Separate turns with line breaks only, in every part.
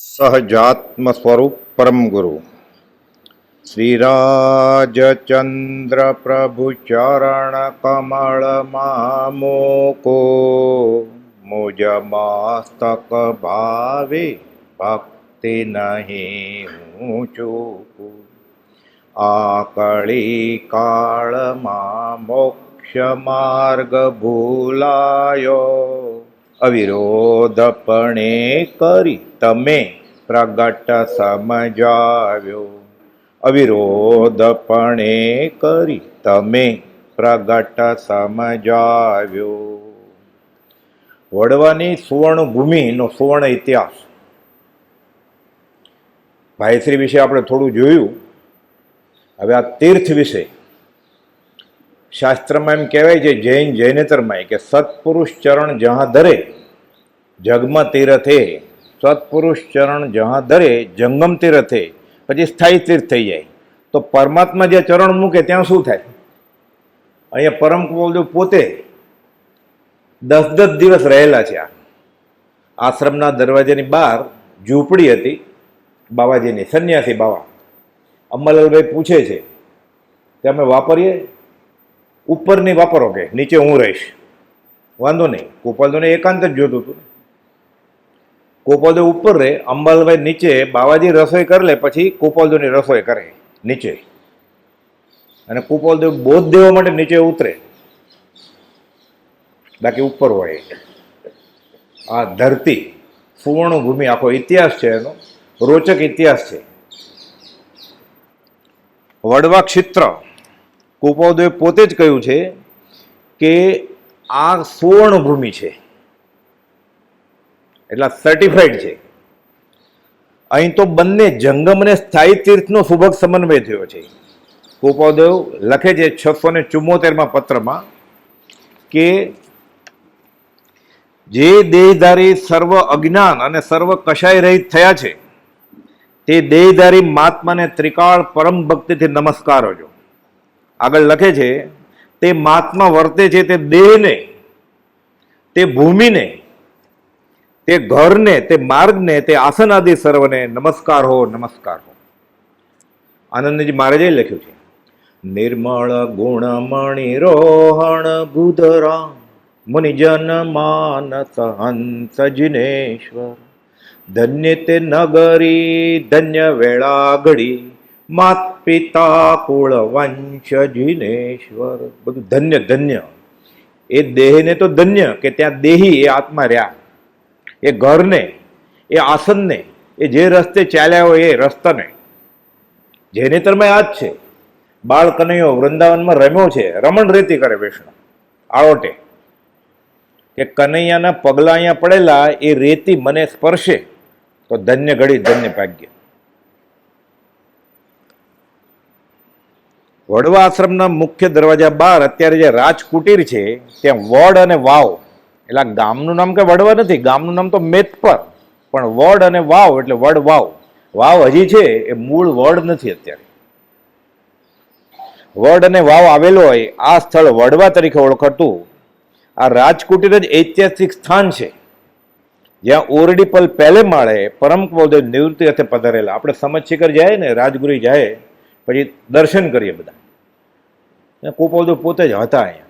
સહજાત્મ સ્વરૂપ પરમ ગુરુ શ્રી રાજચંદ્ર પ્રભુ ચરણ કમળ મામોકો મુજ મસ્તક ભાવે ભક્તિ નહીં હું ચૂકું આ કળી કાળમાં મોક્ષ માર્ગ ભૂલાયો અવિરોધપણે કરી તમે પ્રગટ સમજાવ્યો અવિરોધપણે કરી તમે પ્રગટ સમજાવ્યો. વડવાની સુવર્ણ ભૂમિનો સુવર્ણ ઇતિહાસ. ભાઈશ્રી વિશે આપણે થોડું જોયું. હવે આ તીર્થ વિશે શાસ્ત્રમાં એમ કહેવાય છે, જૈનેતરમાં કે સત્પુરુષ ચરણ જહાં ધરે જગમાં તીર્થે, સત્પુરુષ ચરણ જહાં ધરે જંગમ તીર્થે, પછી સ્થાયી તીર્થ થઈ જાય. તો પરમાત્મા જે ચરણ મૂકે ત્યાં શું થાય? અહીંયા પરમ કુવલદેવ પોતે 10 દિવસ રહેલા છે. આશ્રમના દરવાજાની બહાર ઝૂંપડી હતી બાવાજીની, સંન્યાસી બાવા. અંબાલાલભાઈ પૂછે છે કે અમે વાપરીએ? ઉપરની વાપરો કે નીચે હું રહીશ. વાંધો નહીં. ગોપાલદેવને એકાંત જ જોતું હતું. ગોપાલદેવ ઉપર રહે, અંબાલાલભાઈ નીચે. બાવાજી રસોઈ કરી લે પછી ગોપાલદેવની રસોઈ કરે નીચે, અને ગોપાલદેવ બોધ દેવા માટે નીચે ઉતરે, બાકી ઉપર હોય. આ ધરતી સુવર્ણ ભૂમિ, આખો ઇતિહાસ છે એનો, રોચક ઇતિહાસ છે. વડવા ક્ષેત્ર ગોપાલદેવે પોતે જ કહ્યું છે કે આ સુવર્ણ ભૂમિ છે, એટલે સર્ટિફાઈડ છે. અહીં તો બંને જંગમ અને સ્થાયી તીર્થનો સુભગ સમન્વય થયો છે. ગોપાલદેવ લખે છે 674માં પત્રમાં કે જે દેહધારી સર્વ અજ્ઞાન અને સર્વ કશાય રહિત થયા છે તે દેહધારી મહાત્માને ત્રિકાળ પરમ ભક્તિથી નમસ્કાર હોજો. આગળ લખે છે તે મહાત્મા વર્તે છે તે દેહને, તે ભૂમિને, તે ઘરને, તે માર્ગને, તે આસન આદિ સર્વને નમસ્કાર હો, નમસ્કાર હો. આનંદજી મહારાજે લખ્યું છે, નિર્મળ ગુણમણિ રોહણ બુધરામ મુનિજન માનસ હંસ જિનેશ્વર ધન્ય તે નગરી ધન્ય વેળા ઘડી માત પિતા કુળ વંશ જિનેશ્વર. બધું ધન્ય ધન્ય. એ દેહને તો ધન્ય કે ત્યાં દેહી એ આત્મા રહ્યા, એ ઘરને, એ આસનને, એ જે રસ્તે ચાલ્યા હોય એ રસ્તાને. જૈનેતરમાં આ જ છે. બાળ કનૈયો વૃંદાવનમાં રમ્યો છે, રમણ રેતી કરે વૈષ્ણવ આળોટે કે કનૈયાના પગલા અહીંયા પડેલા, એ રેતી મને સ્પર્શે તો ધન્ય ઘડી, ધન્ય ભાગ્ય. વડવા આશ્રમના મુખ્ય દરવાજા બહાર અત્યારે જે રાજકુટીર છે ત્યાં વડ અને વાવ, એટલે આ ગામનું નામ કે વડવા નથી, ગામનું નામ તો મેથપર, પણ વડ અને વાવ એટલે વડ વાવ. વાવ હજી છે, એ મૂળ વડ નથી અત્યારે. વડ અને વાવ આવેલો હોય આ સ્થળ વડવા તરીકે ઓળખાતું આ રાજકુટીર જ ઐતિહાસિક સ્થાન છે, જ્યાં ઓરડી પલ પહેલે માળે પરમ કુવલદેવ નિવૃત્તિ અર્થે પધારેલા. આપણે સમજ શિખર જાય ને, રાજગુરુ જાય પછી દર્શન કરીએ બધા. કુવલદેવ પોતે જ હતા અહીંયા.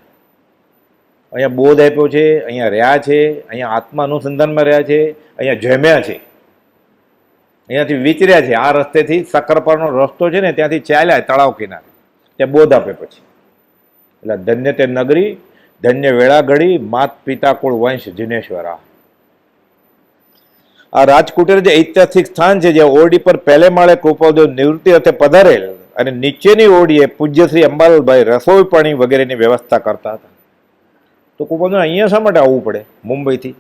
અહીંયા બોધ આપ્યો છે, અહીંયા રહ્યા છે, અહીંયા આત્મા અનુસંધાનમાં રહ્યા છે, અહીંયા જમ્યા છે, અહીંયાથી વિચર્યા છે. આ રસ્તેથી સક્કરપારનો રસ્તો છે ને ત્યાંથી ચાલ્યા તળાવ કિનારે, ત્યાં બોધ આપે પછી. એટલે ધન્ય તે નગરી ધન્ય વેળા ઘડી માત પિતા કુળ વંશ જિનેશ્વર. આ રાજકુટીર જે ઐતિહાસિક સ્થાન છે, જ્યાં ઓરડી પર પહેલે માળે કૃપાલદેવ નિવૃત્તિ અર્થે પધારેલ અને નીચેની ઓરડીએ પૂજ્ય શ્રી અંબાલાલભાઈ રસોઈ પાણી વગેરેની વ્યવસ્થા કરતા હતા. તો કૃપાલદેવ અહીંયા શા માટે આવવું પડે મુંબઈથી?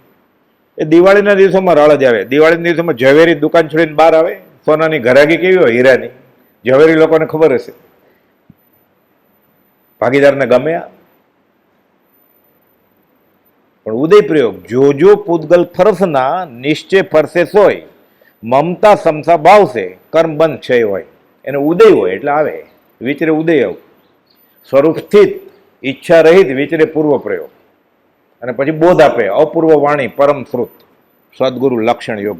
એ દિવાળીના દિવસોમાં રાળ જ આવે. દિવાળીના દિવસોમાં ઝવેરી દુકાન છોડીને બહાર આવે. સોનાની ઘરાકી કેવી હોય, હીરાની. ઝવેરી લોકોને ખબર હશે, ભાગીદારને ગમે. પણ ઉદય પ્રયોગ જોજો પૂતગલ ફરસના નિશ્ચય ફરસે સોય મમતા સમસા ભાવશે કર્મ બંધ ક્ષય હોય. એને ઉદય હોય એટલે આવે, વિચરે ઉદય આવું. સ્વરૂપ સ્થિત ઈચ્છા રહિત વિચરે પૂર્વ પ્રયોગ. અને પછી બોધ આપે અપૂર્વ વાણી પરમ શ્રુત સદગુરુ લક્ષણ યોગ.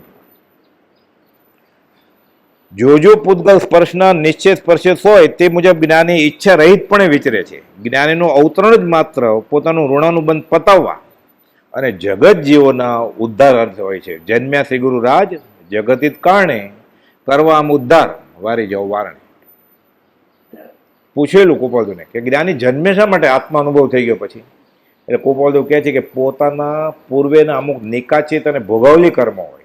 જો પૂતગલ સ્પર્શના નિશ્ચય સ્પર્શે હોય તે મુજબ જ્ઞાની ઈચ્છા રહિતપણે વિચરે છે. જ્ઞાનીનું અવતરણ જ માત્ર પોતાનું ઋણાનુબંધ પતાવવા અને જગત જીવોના ઉદ્ધાર અર્થ હોય છે. જન્મ્યા શ્રી ગુરુ રાજ જગતિત કારણે કરવા આમ ઉદ્ધાર વારી જાઓ વારણે. પૂછેલું કુપાલદેવને કે જ્ઞાની જન્મે શા માટે આત્મા અનુભવ થઈ ગયો પછી? એટલે કુપાલદેવ કહે છે કે પોતાના પૂર્વેના અમુક નિકાચિત અને ભોગવલી કર્મ હોય,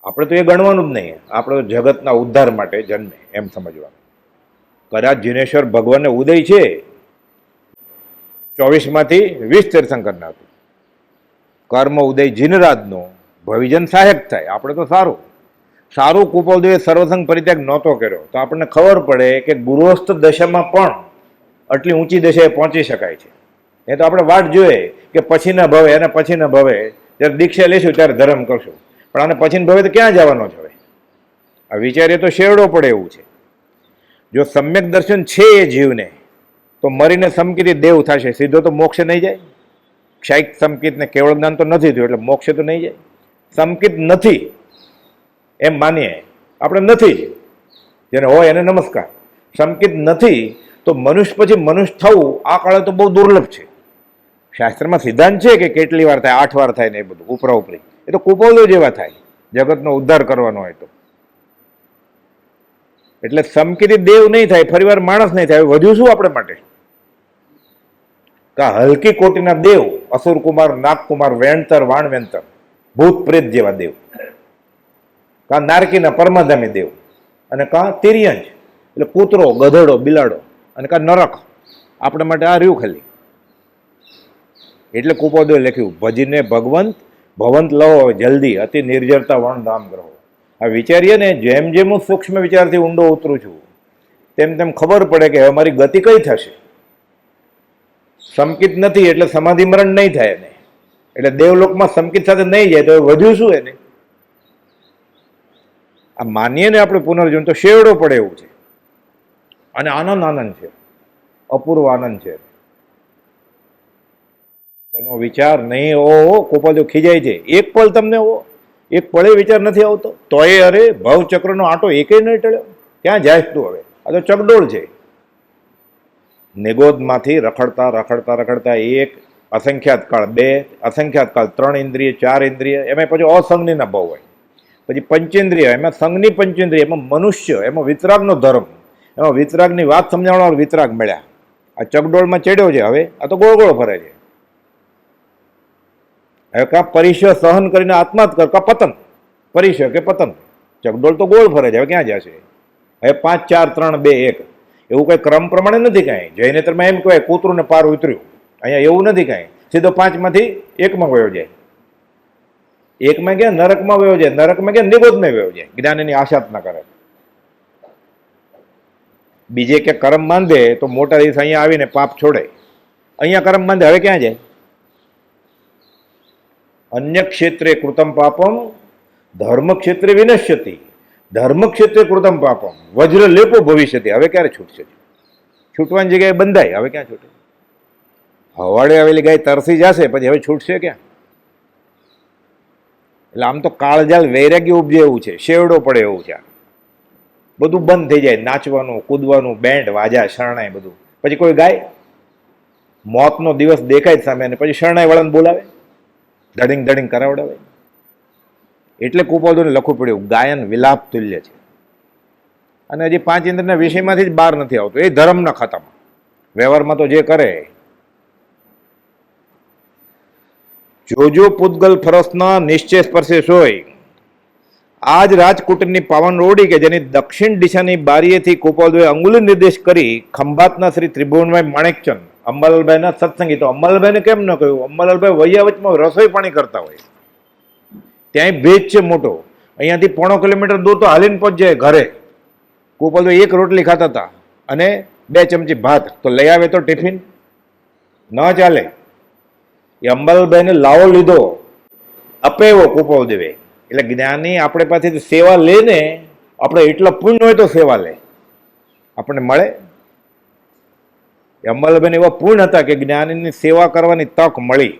આપણે તો એ ગણવાનું જ નહીં, આપણે તો જગતના ઉદ્ધાર માટે જન્મે એમ સમજવાનું. કદાચ જીનેશ્વર ભગવાનને ઉદય છે 24માંથી 20 તીર્થંકરના હતું. કર્મ ઉદય જીનરાજનો ભવિજન સહાયક થાય, આપણે તો સારું કુપાલદેવે સર્વસંગ પરિત્યાગ નહોતો કર્યો તો આપણને ખબર પડે કે ગુરુસ્થ દશામાં પણ આટલી ઊંચી દશાએ પહોંચી શકાય છે. એ તો આપણે વાટ જોઈએ કે પછીના ભવે અને પછીના ભવે જ્યારે દીક્ષા લેશું ત્યારે ધર્મ કરશું, પણ આને પછીના ભવે તો ક્યાં જવાનો છે? હવે આ વિચારીએ તો શેરડો પડે એવું છે. જો સમ્યક દર્શન છે એ જીવને તો મરીને સમકીથી દેવ થશે, સીધો તો મોક્ષે નહીં જાય. ક્ષાયિક સમકિત ને કેવળ જ્ઞાન તો નથી થયું એટલે મોક્ષે તો નહીં જાય. સમકિત નથી એમ માનીએ આપણે, નથી જ, જેને હોય એને નમસ્કાર. સમકિત નથી તો મનુષ્ય પછી મનુષ્ય થવું આ કાળે તો બહુ દુર્લભ છે. શાસ્ત્રમાં સિદ્ધાંત છે કે કેટલી વાર થાય, 8 વાર થાય ને એ બધું ઉપરા ઉપરી. એ તો કુપાલદેવ જેવા થાય જગતનો ઉદ્ધાર કરવાનો હોય તો. એટલે સમકિત દેવ નહીં થાય, ફરી વાર માણસ નહીં થાય. વધ્યું શું આપણે માટે? કા હલકી કોટીના દેવ, અસુર કુમાર, નાગકુમાર, વેણતર, વાણવેંતર, ભૂત પ્રેત જેવા દેવ, કા નારકીના પરમાધામી દેવ, અને કા તિર્યંજ એટલે કૂતરો, ગધેડો, બિલાડો, અને કા નરક. આપણે માટે આ રહ્યું ખાલી. એટલે કુપાલદેવે લખ્યું ભજીને ભગવંત ભવંત લવો જલ્દી અતિ નિર્જરતા વણ ધામ ગ્રહો. આ વિચારીએ ને, જેમ જેમ હું સૂક્ષ્મ વિચારથી ઊંડો ઉતરું છું તેમ તેમ ખબર પડે કે હવે મારી ગતિ કઈ થશે. સમકિત નથી એટલે સમાધિ મરણ નહીં થાય એને, એટલે દેવલોકમાં સમકિત સાથે નહીં જાય તો વધ્યું શું એને? આ માનીએ ને આપણે પુનર્જન્મ તો શેવડો પડે એવું છે. અને આનંદ છે, અપૂર્વ આનંદ છે. એનો વિચાર નહીં હો, કુપાલદેવ ખીજાય છે. એક પલ તમને હો, એક પળે વિચાર નથી આવતો તોય અરે ભવચક્રનો આંટો એકે નહીં ટળ્યો. ક્યાં જાય તું હવે? આ તો ચકડોળ છે. નિગોદમાંથી રખડતા એક અસંખ્યાત કાળ, 2 અસંખ્યાત કાળ, 3 ઇન્દ્રિય, 4 ઇન્દ્રિય, એમાં પછી અસંગનીના ભાવ હોય, પછી પંચેન્દ્રિય, એમાં સંઘની પંચેન્દ્રિય, એમાં મનુષ્ય, એમાં વિતરાગનો ધર્મ, એમાં વિતરાગની વાત સમજાવનાર વિતરાગ મળ્યા. આ ચકડોળમાં ચડ્યો છે. હવે આ તો ગોળ ગોળ ફરે છે. હવે કા પરિશ્ય સહન કરીને આત્મા જ કર, કા પતન, પરિશ્ય કે પતન. ચકડોળ તો ગોળ ફરે છે, હવે ક્યાં જશે? હવે 5, 4, 3, 2, 1 એવું કઈ ક્રમ પ્રમાણે નથી કાંઈ. જૈનેતરમાં એમ કહેવાય કૂતરું ને પાર ઉતર્યું. અહીંયા એવું નથી કાંઈ, સીધો 5માંથી 1માં વયો જાય. 1માં ગયા નરકમાં વયો જાય, નરકમાં ગયા નિગોદમાં વયો જાય. જ્ઞાનની આશા જ ના કરે. બીજે કે કર્મ બાંધે તો મોટા દિવસ અહીંયા આવીને પાપ છોડે, અહીંયા કર્મ બાંધે હવે ક્યાં જાય? અન્ય ક્ષેત્રે કૃતમ પાપમ ધર્મ ક્ષેત્રે વિનશ્યતિ, ધર્મ ક્ષેત્રે કૃતમ પાપમ વજ્ર લેપો ભવિષ્યતિ. હવે ક્યારે છૂટશે? છૂટવાની જગ્યાએ બંધાય, હવે ક્યાં છૂટે? હવાડે આવેલી ગાય તરસી જશે પછી હવે છૂટશે ક્યાં? એટલે આમ તો કાળજાળ વૈરાગ્ય ઉપજે એવું છે, શેવડો પડે એવું છે. બધું બંધ થઈ જાય, નાચવાનું, કૂદવાનું, બેન્ડ વાજા, શરણાઈ બધું. પછી કોઈ ગાય? મોતનો દિવસ દેખાય સામે અને પછી શરણાઈ વાળાને બોલાવે, ધડિંગ કરાવડાવે. એટલે કુપાલદેવને લખવું પડ્યું ગાયન વિલાપ તુલ્ય છે. અને હજી 5 ઇન્દ્રના વિષયમાંથી જ બહાર નથી આવતો, એ ધર્મના ખાતામાં. વ્યવહારમાં તો જે કરે. જોજો પૂતગલ ફરસના નિશ્ચય સ્પર્શે સોય. આજ રાજકુટની પાવન રોડી કે જેની દક્ષિણ દિશાની બારીએથી કુપાલદેવે અંગુલી નિર્દેશ કરી ખંભાતના શ્રી ત્રિભુવનભાઈ માણેકચંદ અંબાલાલભાઈના સત્સંગી. તો અંબાલાલભાઈને કેમ ન કહ્યું? અંબાલાલભાઈ વૈયાવચમાં રસોઈ પાણી કરતા હોય, ત્યાંય ભેજ છે મોટો. અહીંયાથી 1.5 કિલોમીટર દૂર તો હાલીને પહોંચી જાય ઘરે. કુપાલદેવ 1 રોટલી ખાતા હતા અને 2 ચમચી ભાત, તો લઈ આવે તો ટિફિન ન ચાલે. એ અંબાલાલભાઈને લાવો લીધો, અપેવો કુપાલદેવે. એટલે જ્ઞાની આપણે પાસેથી સેવા લે ને, આપણે એટલા પુણ્ય હોય તો સેવા લે, આપણને મળે. અંબાલાલભાઈને એવા પૂર્ણ હતા કે જ્ઞાનીની સેવા કરવાની તક મળી.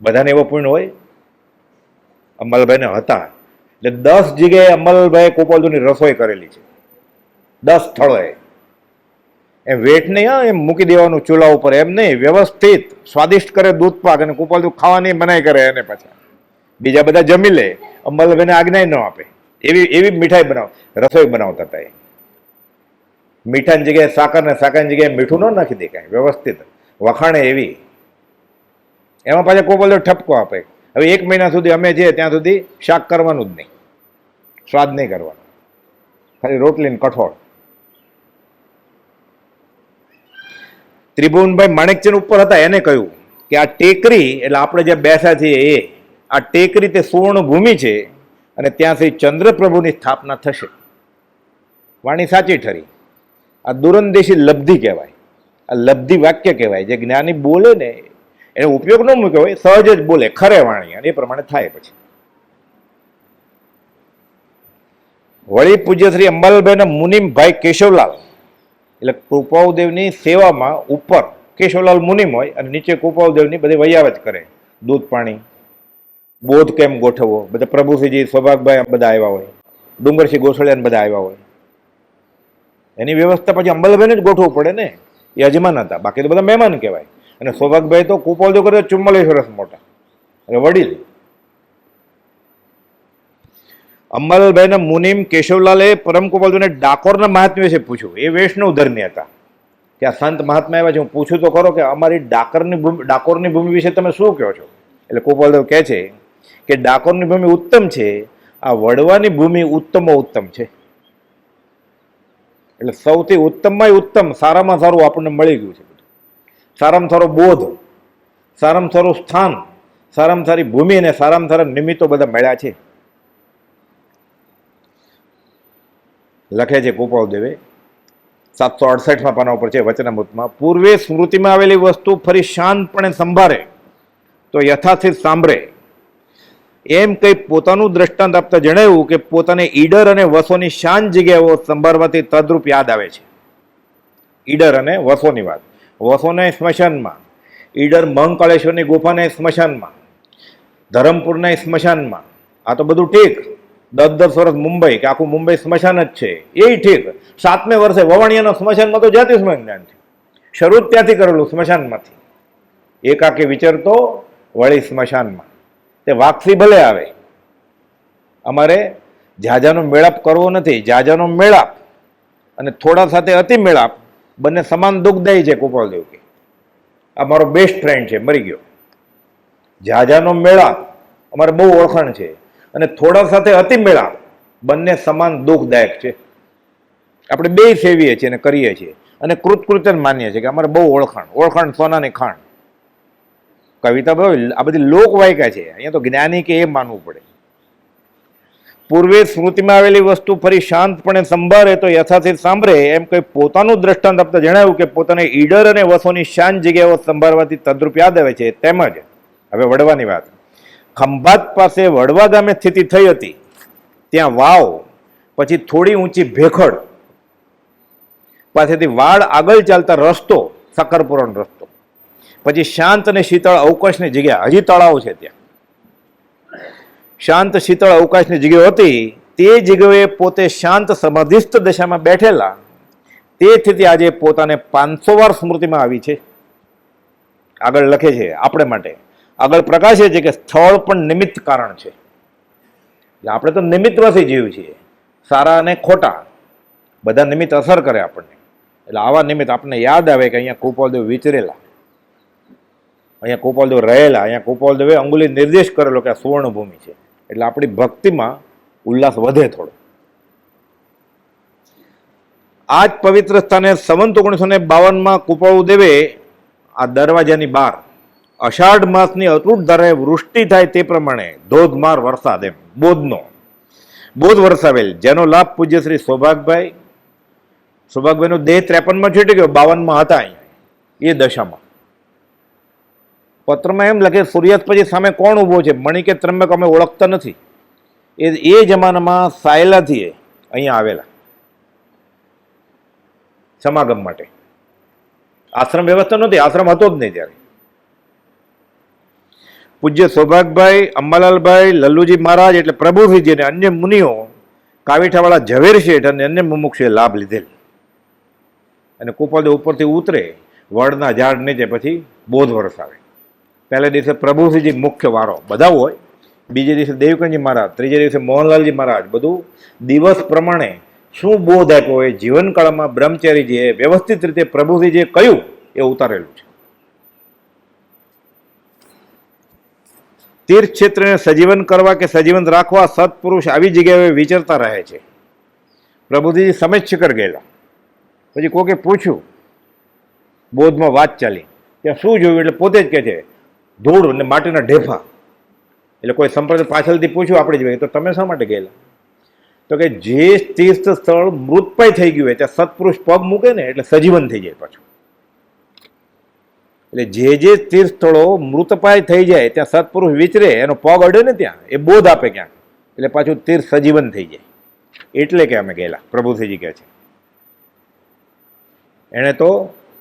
બધાને એવો પૂર્ણ હોય? અંબાલાલભાઈને હતા. એટલે 10 જગ્યાએ અમલભાઈ ગોપાલદેવની રસોઈ કરેલી છે, 10 સ્થળોએ. એમ વેટ નહીં, હા, એમ મૂકી દેવાનું ચૂલા ઉપર, એમ નહીં, વ્યવસ્થિત સ્વાદિષ્ટ કરે દૂધ પાક, અને ગોપાલદેવ ખાવાની મનાઈ કરે એને પાછા. બીજા બધા જમી લે, અંબાલાભાઈને આજ્ઞા ન આપે, એવી એવી મીઠાઈ રસોઈ બનાવતા હતા એ. મીઠાની જગ્યાએ સાકર ને સાકરની જગ્યાએ મીઠું ન નાખી દે કાંઈ, વ્યવસ્થિત વખાણે એવી. એમાં પાછા ગોપાલદેવ ઠપકો આપે, હવે 1 મહિના સુધી અમે જે ત્યાં સુધી શાક કરવાનું જ નહીં, સ્વાદ નહીં કરવાનો, ખાલી રોટલી ને કઠોળ. ત્રિભુવનભાઈ માણેકચંદ ઉપર હતા, એને કહ્યું કે આ ટેકરી, એટલે આપણે જે બેસા છીએ એ, આ ટેકરી તે સુવર્ણ ભૂમિ છે, અને ત્યાંથી ચંદ્રપ્રભુની સ્થાપના થશે. વાણી સાચી ઠરી. આ દુરંદેશી લબ્ધિ કહેવાય, આ લબ્ધિ વાક્ય કહેવાય. જે જ્ઞાની બોલે ને એનો ઉપયોગ ન મૂક્યો હોય, સહજ જ બોલે, ખરે વાણી, અને એ પ્રમાણે થાય. પછી વળી પૂજ્ય શ્રી અંબાલાલભાઈના મુનિમભાઈ કેશવલાલ, એટલે કૃપાળદેવની સેવામાં ઉપર કેશવલાલ મુનિમ હોય અને નીચે કૃપાળદેવની બધી વૈયાવત કરે, દૂધ પાણી, બોધ કેમ ગોઠવવો, બધા પ્રભુસિંહજી, સૌભાગભાઈ બધા આવ્યા હોય, ડુંગરસિંહ ગોસળિયા બધા આવ્યા હોય, એની વ્યવસ્થા પછી અંબાલાલભાઈને જ ગોઠવવું પડે ને. એ યજમાન હતા, બાકી તો બધા મહેમાન કહેવાય. અને સૌભાગભાઈ તો કૃપાળદેવ કરે 44 વર્ષ મોટા, એટલે વડીલ. અંબાલાલભાઈના મુનિમ કેશવલાલે પરમ કૃપાળદેવને ડાકોરના મહાત્મ્ય વિશે પૂછ્યું. એ વૈષ્ણવ ધર્મી હતા, કે આ સંત મહાત્મા આવ્યા છે, હું પૂછું તો ખરો કે અમારી ડાકોરની ભૂમિ વિશે તમે શું કહો છો? એટલે કૃપાળદેવ કહે છે કે ડાકોરની ભૂમિ ઉત્તમ છે, આ વડવાની ભૂમિ ઉત્તમો ઉત્તમ છે. એટલે સૌથી ઉત્તમમાં ઉત્તમ, સારામાં સારું આપણને મળી ગયું છે. સારામાં સારો બોધ, સારામાં સારું સ્થાન, સારામાં સારી ભૂમિ અને સારામાં સારા નિમિત્તો બધા મળ્યા છે. લખે છે ગોપાળદેવે 768માં પાના ઉપર છે વચનામૃતમાં, પૂર્વે સ્મૃતિમાં આવેલી વસ્તુ ફરી શાંતપણે સંભાળે તો યથાસ્થિત સાંભળે, એમ કઈ પોતાનું દ્રષ્ટાંત આપતા જણાવ્યું કે પોતાને ઈડર અને વસોની શાંત જગ્યાઓ સંભાળવાથી તદ્રુપ યાદ આવે છે. ઈડર અને વસોની વાત, વસોના સ્મશાનમાં, ઈડર મહંકાળેશ્વરની ગુફાના સ્મશાનમાં, ધરમપુરના સ્મશાનમાં. આ તો બધું ઠીક, 10-10 વર્ષ મુંબઈ, કે આખું મુંબઈ સ્મશાન જ છે, એ ઠીક. 7મે વર્ષે વવાણિયાના સ્મશાનમાં તો જાતિ સ્મશાન છે, શરૂ ત્યાંથી કરેલું સ્મશાનમાંથી. એકાકી વિચરતો વળી સ્મશાનમાં, તે વાક્ષી ભલે આવે. અમારે જાજાનો મેળાપ કરવો નથી, જાજાનો મેળાપ અને થોડા સાથે અતિ મેળાપ બંને સમાન દુઃખદાયી છે. ગોપાળદેવ કે આ મારો બેસ્ટ ફ્રેન્ડ છે, મરી ગયો. જાજાનો મેળાપ અમારે બહુ ઓળખાણ છે, અને થોડા સાથે અતિ મેળાપ બંને સમાન દુઃખદાયક છે. આપણે બે સેવીએ છીએ અને કરીએ છીએ, અને કૃતકૃત્ય માનીએ છીએ કે અમારે બહુ ઓળખાણ સોનાની ખાણ. કવિતા બહુ, આ બધી લોકવાયકા છે, અહીંયા તો જ્ઞાની કે એ માનવું પડે. પૂર્વે સ્મૃતિમાં આવેલી વસ્તુ ફરી શાંતપણે સંભાળે તો યથાસ્થિત સાંભળે, એમ કઈ પોતાનું દ્રષ્ટાંત આપતા જણાવ્યું કે પોતાને ઈડર અને વસોની શાંત જગ્યાઓ સંભાળવાથી તદ્રુપ યાદ આવે છે. તેમજ હવે વડવાની વાત, ખંભાત પાસે વડવા ગામે સ્થિતિ થઈ હતી, ત્યાં વાવ, પછી થોડી ઊંચી ભેખડ, પાસેથી વાડ આગળ ચાલતા રસ્તો, સક્કરપુરાનો રસ્તો, પછી શાંત અને શીતળ અવકાશની જગ્યા, હજી તળાવ છે ત્યાં, શાંત શીતળ અવકાશની જગ્યા હતી. તે જગ્યાએ પોતે શાંત સમાધિસ્થ દશામાં બેઠેલા, તે સ્થિતિ આજે પોતાને 500 વાર સ્મૃતિમાં આવી છે. આગળ લખે છે આપણે માટે, આગળ પ્રકાશે છે કે સ્થળ પણ નિમિત્ત કારણ છે. એટલે આપણે તો નિમિત્તવાસી જીવ છીએ, સારા અને ખોટા બધા નિમિત્ત અસર કરે આપણને. એટલે આવા નિમિત્ત આપણને યાદ આવે કે અહીંયા કૃપાળદેવ વિચરેલા, અહીંયા કૃપાળદેવ રહેલા, અહીંયા કૃપાળદેવે અંગુલી નિર્દેશ કરેલો કે આ સુવર્ણ ભૂમિ છે. એટલે આપણી ભક્તિમાં ઉલ્લાસ વધે થોડો. આ જ પવિત્ર સ્થાને સંવંત 1952માં કૃપાળદેવે આ દરવાજાની બહાર અષાઢ માસની અતૂટ ધારે વૃષ્ટિ થાય તે પ્રમાણે ધોધમાર વરસાદ, એમ બોધ વરસાવેલ, જેનો લાભ પૂજ્ય શ્રી સૌભાગભાઈનો દેહ 53માં છૂટી ગયો, 52માં હતા અહીંયા એ દશામાં. પત્રમાં એમ લખે, સૂર્યાસ્ત પછી સામે કોણ ઊભો છે, મણિ કે ત્રંબક અમે ઓળખતા નથી. એ જમાનામાં સાયલાથી અહીંયા આવેલા સમાગમ માટે. આશ્રમ વ્યવસ્થા નહોતી, આશ્રમ હતો જ નહીં ત્યારે. પૂજ્ય સૌભાગભાઈ, અંબાલાલભાઈ, લલ્લુજી મહારાજ એટલે પ્રભુશ્રીજી અને અન્ય મુનિઓ, કાવીઠાવાળા ઝવેર શેઠ અને અન્ય મુમુક્ષુએ લાભ લીધેલ. અને કુપોલદેવ ઉપરથી ઉતરે વડના ઝાડ નીચે, પછી બોધ વરસાવે. પહેલા દિવસે પ્રભુશ્રીજી મુખ્ય વારો બધા હોય, બીજે દિવસે દેવકનજી મહારાજ, ત્રીજે દિવસે મોહનલાલજી મહારાજ. બધું દિવસ પ્રમાણે શું બોધ આપ્યો હોય જીવનકાળમાં બ્રહ્મચારીજીએ વ્યવસ્થિત રીતે પ્રભુશ્રીજીએ કહ્યું એ ઉતારેલું છે. તીર્થ ક્ષેત્રને સજીવન કરવા કે સજીવન રાખવા સત્પુરુષ આવી જગ્યાએ વિચરતા રહે છે. પ્રભુજી સમેત શિખર ગયેલા, પછી કોકે પૂછ્યું, બોધમાં વાત ચાલી, ત્યાં શું જોયું? એટલે પોતે જ કહે છે ધૂળ અને માટીના ઢેફા. એટલે કોઈ સંપ્રદાય પાછળથી પૂછ્યું આપણે જ, તો તમે શા માટે ગયેલા? તો કે જે તીર્થ સ્થળ મૃતપાય થઈ ગયું હોય ત્યાં સત્પુરુષ પગ મૂકે ને એટલે સજીવન થઈ જાય પાછું. એટલે જે તીર્થ સ્થળો મૃતપાય થઈ જાય ત્યાં સત્પુરુષ વિચરે, એનો પગ અડે ને ત્યાં એ બોધ આપે ક્યાંક, એટલે પાછું તીર્થ સજીવન થઈ જાય. એટલે કે અમે ગયેલા, પ્રભુશ્રીજી કહે છે. એણે તો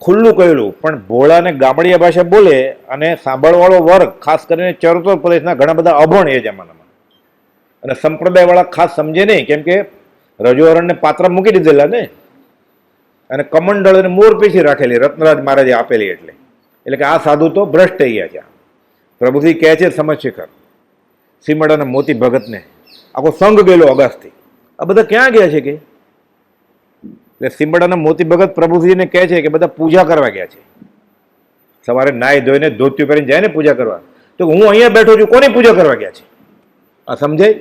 ખુલ્લું કહેલું, પણ ભોળાને ગામડિયા ભાષા બોલે અને સાંભળવાળો વર્ગ, ખાસ કરીને ચરોતર પ્રદેશના ઘણા બધા અભણ એ જમાનામાં, અને સંપ્રદાયવાળા ખાસ સમજે નહીં, કેમ કે રજોહરણને પાત્ર મૂકી દીધેલા ને, અને કમંડળ અને મોર પીછી રાખેલી રત્નરાજ મહારાજે આપેલી. એટલે કે આ સાધુ તો ભ્રષ્ટ થઈ ગયા છે. પ્રભુશ્રી કહે છે સમજ શિખર, સીમડાના મોતી ભગતને આખો સંઘ ગયેલો અગાસથી, આ બધા ક્યાં ગયા છે કે? એટલે સીમડાના મોતી ભગત પ્રભુશ્રીને કહે છે કે બધા પૂજા કરવા ગયા છે. સવારે નાઈ ધોઈને ધોતિયું પહેરીને જાય ને પૂજા કરવા, તો હું અહીંયા બેઠો છું, કોની પૂજા કરવા ગયા છે? આ સમજાય?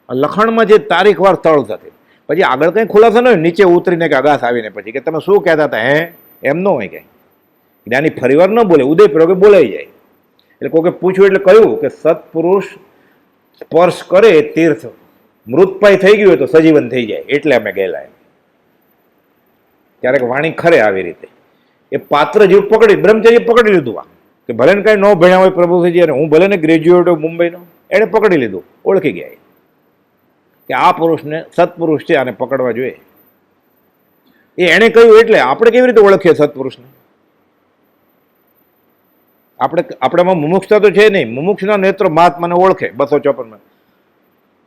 લખાણમાં જે તારીખવાર સ્થળ સાથે પછી આગળ કંઈ ખુલાસો ન હોય, નીચે ઉતરીને કે અગાસ આવીને પછી કે તમે શું કહેતા હતા? એમ ન હોય કંઈ. જ્ઞાની ફરીવાર ન બોલે, ઉદય પ્રયોગે બોલાઈ જાય. એટલે કોકે પૂછ્યું એટલે કહ્યું કે સત્પુરુષ સ્પર્શ કરે તીર્થ મૃતપાય થઈ ગયું હોય તો સજીવન થઈ જાય, એટલે અમે ગયેલા. ક્યારેક વાણી ખરે આવી રીતે એ પાત્ર જેવું પકડી બ્રહ્મચારીએ પકડી લીધું. આ કે ભલે ને કાંઈ ન ભણ્યા હોય પ્રભુશ્રીજી, અને હું ભલે ને ગ્રેજ્યુએટ હોય મુંબઈનો, એણે પકડી લીધું, ઓળખી ગયા કે આ પુરુષને સત્પુરુષ છે, આને પકડવા જોઈએ. એ એણે કહ્યું, એટલે આપણે કેવી રીતે ઓળખીએ સત્પુરુષને? આપણામાં મુમુક્ષતા તો છે નહીં. મુમુક્ષના નેત્રો મહાત્માને ઓળખે 254માં.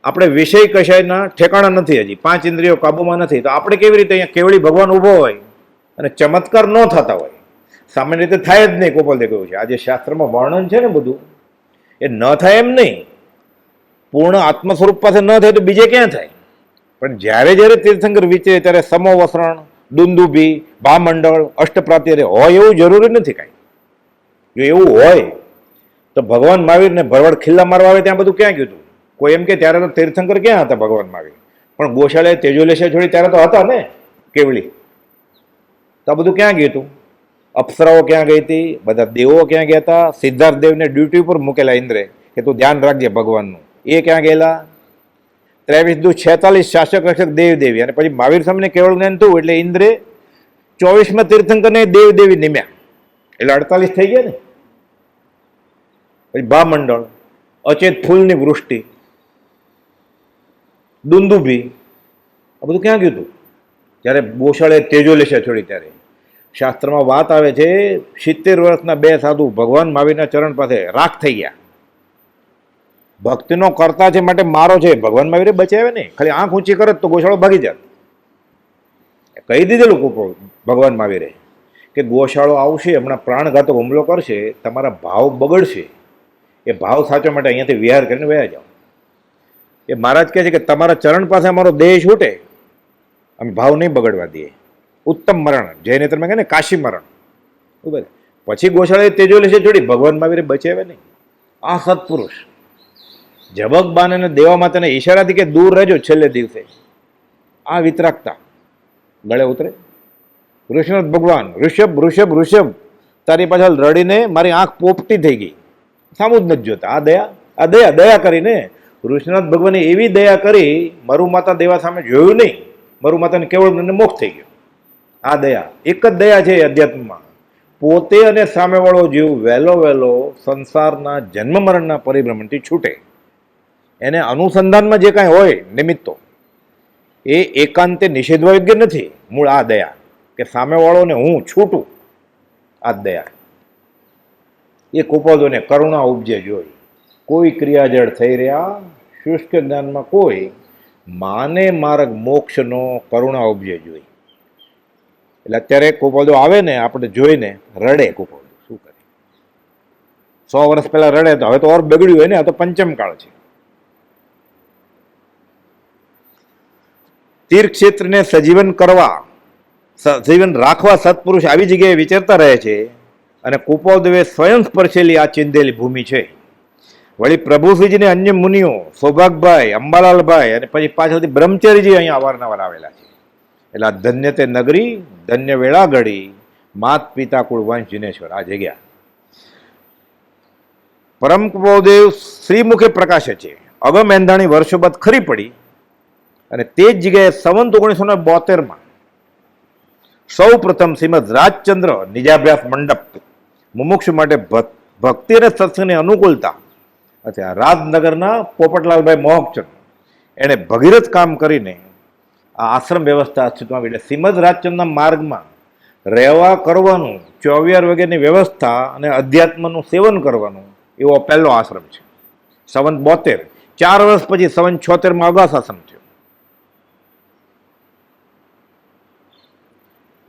આપણે વિષય કશાયના ઠેકાણા નથી, હજી 5 ઇન્દ્રિયો કાબુમાં નથી, તો આપણે કેવી રીતે અહીંયા કેવળી ભગવાન ઊભો હોય અને ચમત્કાર ન થતા હોય? સામાન્ય રીતે થાય જ નહીં. ગોપાલદેવ કહ્યું છે, આ જે શાસ્ત્રમાં વર્ણન છે ને બધું, એ ન થાય એમ નહીં. પૂર્ણ આત્મ સ્વરૂપ પાસે ન થાય તો બીજે ક્યાં થાય? પણ જ્યારે જ્યારે તીર્થંકર વિચરે ત્યારે સમોવસરણ, દુંદુભી, ભામંડળ, અષ્ટપ્રાત્યરે હોય એવું જરૂરી નથી કાંઈ. જો એવું હોય તો ભગવાન મહાવીરને ભરવાડ ખિલ્લા મારવા આવે ત્યાં બધું ક્યાં ગયું હતું? કોઈ એમ કે ત્યારે તો તીર્થંકર ક્યાં હતા ભગવાન મહાવીર? પણ ગોશાળાએ તેજોલેશે છોડી ત્યારે તો હતા ને કેવળી. તો આ બધું ક્યાં ગયું હતું? અપ્સરાઓ ક્યાં ગઈ હતી? બધા દેવો ક્યાં ગયા હતા? સિદ્ધાર્થ દેવને ડ્યુટી ઉપર મૂકેલા ઇન્દ્રે કે તું ધ્યાન રાખજે ભગવાનનું, એ ક્યાં ગયેલા? 23 શાસક રક્ષક દેવ દેવી, અને પછી મહાવીર સ્વામીને કેવળ જ્ઞાન થયું એટલે ઇન્દ્રે 24માં તીર્થંકરને દેવ દેવી નિમ્યા, એટલે 48 થઈ ગયા ને. પછી ભામંડળ, અચેત ફૂલની વૃષ્ટિ, દુંદુભી, આ બધું ક્યાં ગયું હતું? જ્યારે ગોશાળે તેજોલેશે છોડી ત્યારે. શાસ્ત્રમાં વાત આવે છે 70 વર્ષના 2 સાધુ ભગવાન મહાવીરના ચરણ પાસે રાખ થઈ ગયા. ભક્તિનો કરતા છે માટે મારો છે, ભગવાન મહાવીરે બચાવે નહીં. ખાલી આંખ ઊંચી કરે તો ગોશાળો ભાગી જાત. કહી દીધેલું ભગવાન મહાવીરે કે ગોશાળો આવશે, હમણાં પ્રાણઘાતક હુમલો કરશે, તમારા ભાવ બગડશે, એ ભાવ સાચવા માટે અહીંયાથી વિહાર કરીને વયા જાઓ. એ મહારાજ કહે છે કે તમારા ચરણ પાસે અમારો દેહ છૂટે, અમે ભાવ નહીં બગડવા દઈએ. ઉત્તમ મરણ, જૈને તમે કહે ને કાશી મરણ, બરાબર. પછી ગોશાળાએ તેજોલેશે છોડી, ભગવાન મહાવીરે બચાવે નહીં. આ સત્પુરુષ જબક બાન અને દેવા માતાના ઈશારાથી કે દૂર રહેજો છેલ્લે દિવસે. આ વિતરાગતા ગળે ઉતરે. ઋષભ ભગવાન, ઋષભ ઋષભ ઋષભ, તારી પાછળ રડીને મારી આંખ પોપટી થઈ ગઈ, સામું જ નથી જોતા. આ દયા, આ દયા, દયા કરીને ઋષનાથ ભગવાને એવી દયા કરી, મરુ માતા દેવા સામે જોયું નહીં, મરુ માતાને કેવળ મોક્ષ થઈ ગયો. આ દયા, એક જ દયા છે અધ્યાત્મમાં. પોતે અને સામેવાળો જીવ વહેલો વહેલો સંસારના જન્મ મરણના પરિભ્રમણથી છૂટે. એને અનુસંધાનમાં જે કાંઈ હોય નિમિત્તો, એ એકાંતે નિષેધવા યોગ્ય નથી. મૂળ આ દયા કે સામેવાળોને હું છૂટું, આ દયા. એ કુપોદોને કરુણા ઉપજે જોઈ. કોઈ ક્રિયાજળ થઈ રહ્યા, શુષ્ક જ્ઞાનમાં કોઈ માને માર્ગ મોક્ષનો કરુણા ઉપજે જોઈ. એટલે અત્યારે કુપોદો આવે ને આપણે જોઈને રડે કુપોદો. શું કરે? 100 વર્ષ પહેલા રડે તો હવે તો ઓર બગડ્યું હોય ને, આ તો પંચમ કાળ છે. તીર્થક્ષેત્રને સજીવન કરવા, સજીવન રાખવા સત્પુરુષ આવી જગ્યાએ વિચરતા રહે છે અને કુપોદવે સ્વયં સ્પર્શેલી આ ચિંધેલી ભૂમિ છે. વળી પ્રભુશ્રીજીને અન્ય મુનિઓ સૌભાગભાઈ, અંબાલાલભાઈ અને પછી પાછળથી બ્રહ્મચારીજી અહીંયા અવારનવાર આવેલા છે. એટલે આ ધન્ય તે નગરી, ધન્ય વેળા ઘડી, માત પિતા કુળ વંશ જીનેશ્વર આ જગ્યા. પરમ કુપોદેવ શ્રીમુખે પ્રકાશે છે. અગમ એંધાણી વર્ષો બાદ ખરી પડી અને તે જ જગ્યાએ સંવંત 1972 સૌ પ્રથમ શ્રીમદ રાજચંદ્ર નિજાભ્યાસ મંડપ મુમુક્ષુ માટે ભક્તિ અને સત્સંગની અનુકૂળતા અચ્છા રાજનગરના પોપટલાલભાઈ મોહકચંદ એણે ભગીરથ કામ કરીને આ આશ્રમ વ્યવસ્થા અસ્તિત્વમાં આવી. એટલે શ્રીમદ રાજચંદ્રના માર્ગમાં રહેવા કરવાનું, ચોવિયાર વગેરેની વ્યવસ્થા અને અધ્યાત્મનું સેવન કરવાનું એવો પહેલો આશ્રમ છે. સંવંત 72, 4 વર્ષ પછી સંવંત 76 અગાસ આશ્રમ થયો.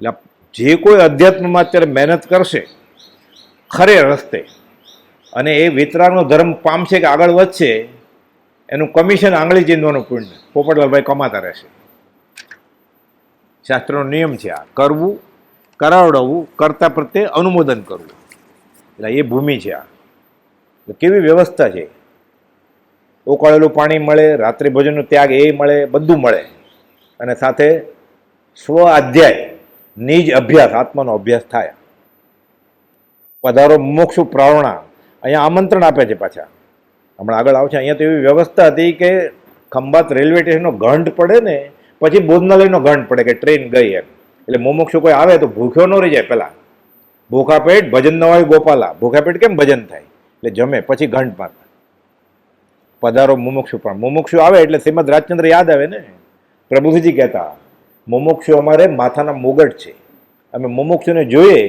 એટલે જે કોઈ અધ્યાત્મમાં અત્યારે મહેનત કરશે ખરે રસ્તે અને એ વિતરાગનો ધર્મ પામશે કે આગળ વધશે, એનું કમિશન આંગળી ચીંધવાનું પુણ્ય પોપટલાલભાઈ કમાતા રહેશે. શાસ્ત્રનો નિયમ છે આ. કરવું, કરાવડાવવું, કરતા પ્રત્યે અનુમોદન કરવું. એટલે એ ભૂમિ છે આ. કેવી વ્યવસ્થા છે. ઉકાળેલું પાણી મળે, રાત્રિ ભોજનનો ત્યાગ એ મળે, બધું મળે. અને સાથે સ્વ અધ્યાય, નિજ અભ્યાસ, આત્માનો અભ્યાસ થાય. પધારો મોક્ષુ પ્રાવણા અહીંયા આમંત્રણ આપે છે પાછા. હમણાં આગળ આવશે. અહીંયા તો એવી વ્યવસ્થા હતી કે ખંભાત રેલવે સ્ટેશનનો ઘંટ પડે ને પછી ભોજનાલયનો ઘંટ પડે કે ટ્રેન ગઈ એમ. એટલે મોમોક્ષુ કોઈ આવે તો ભૂખ્યો ન રહી જાય. પહેલાં ભૂખા પેટ ભજન ન હોય ગોપાલા. ભૂખા પેટ કેમ ભજન થાય? એટલે જમે પછી ઘંટ મારતા. પધારો મુમુક્ષુ પણ. મુમુક્ષુ આવે એટલે શ્રીમદ રાજચંદ્ર યાદ આવે ને. પ્રભુજી કહેતા મુમુક્ષુ અમારે માથાના મુગટ છે. અમે મુમુક્ષુને જોઈએ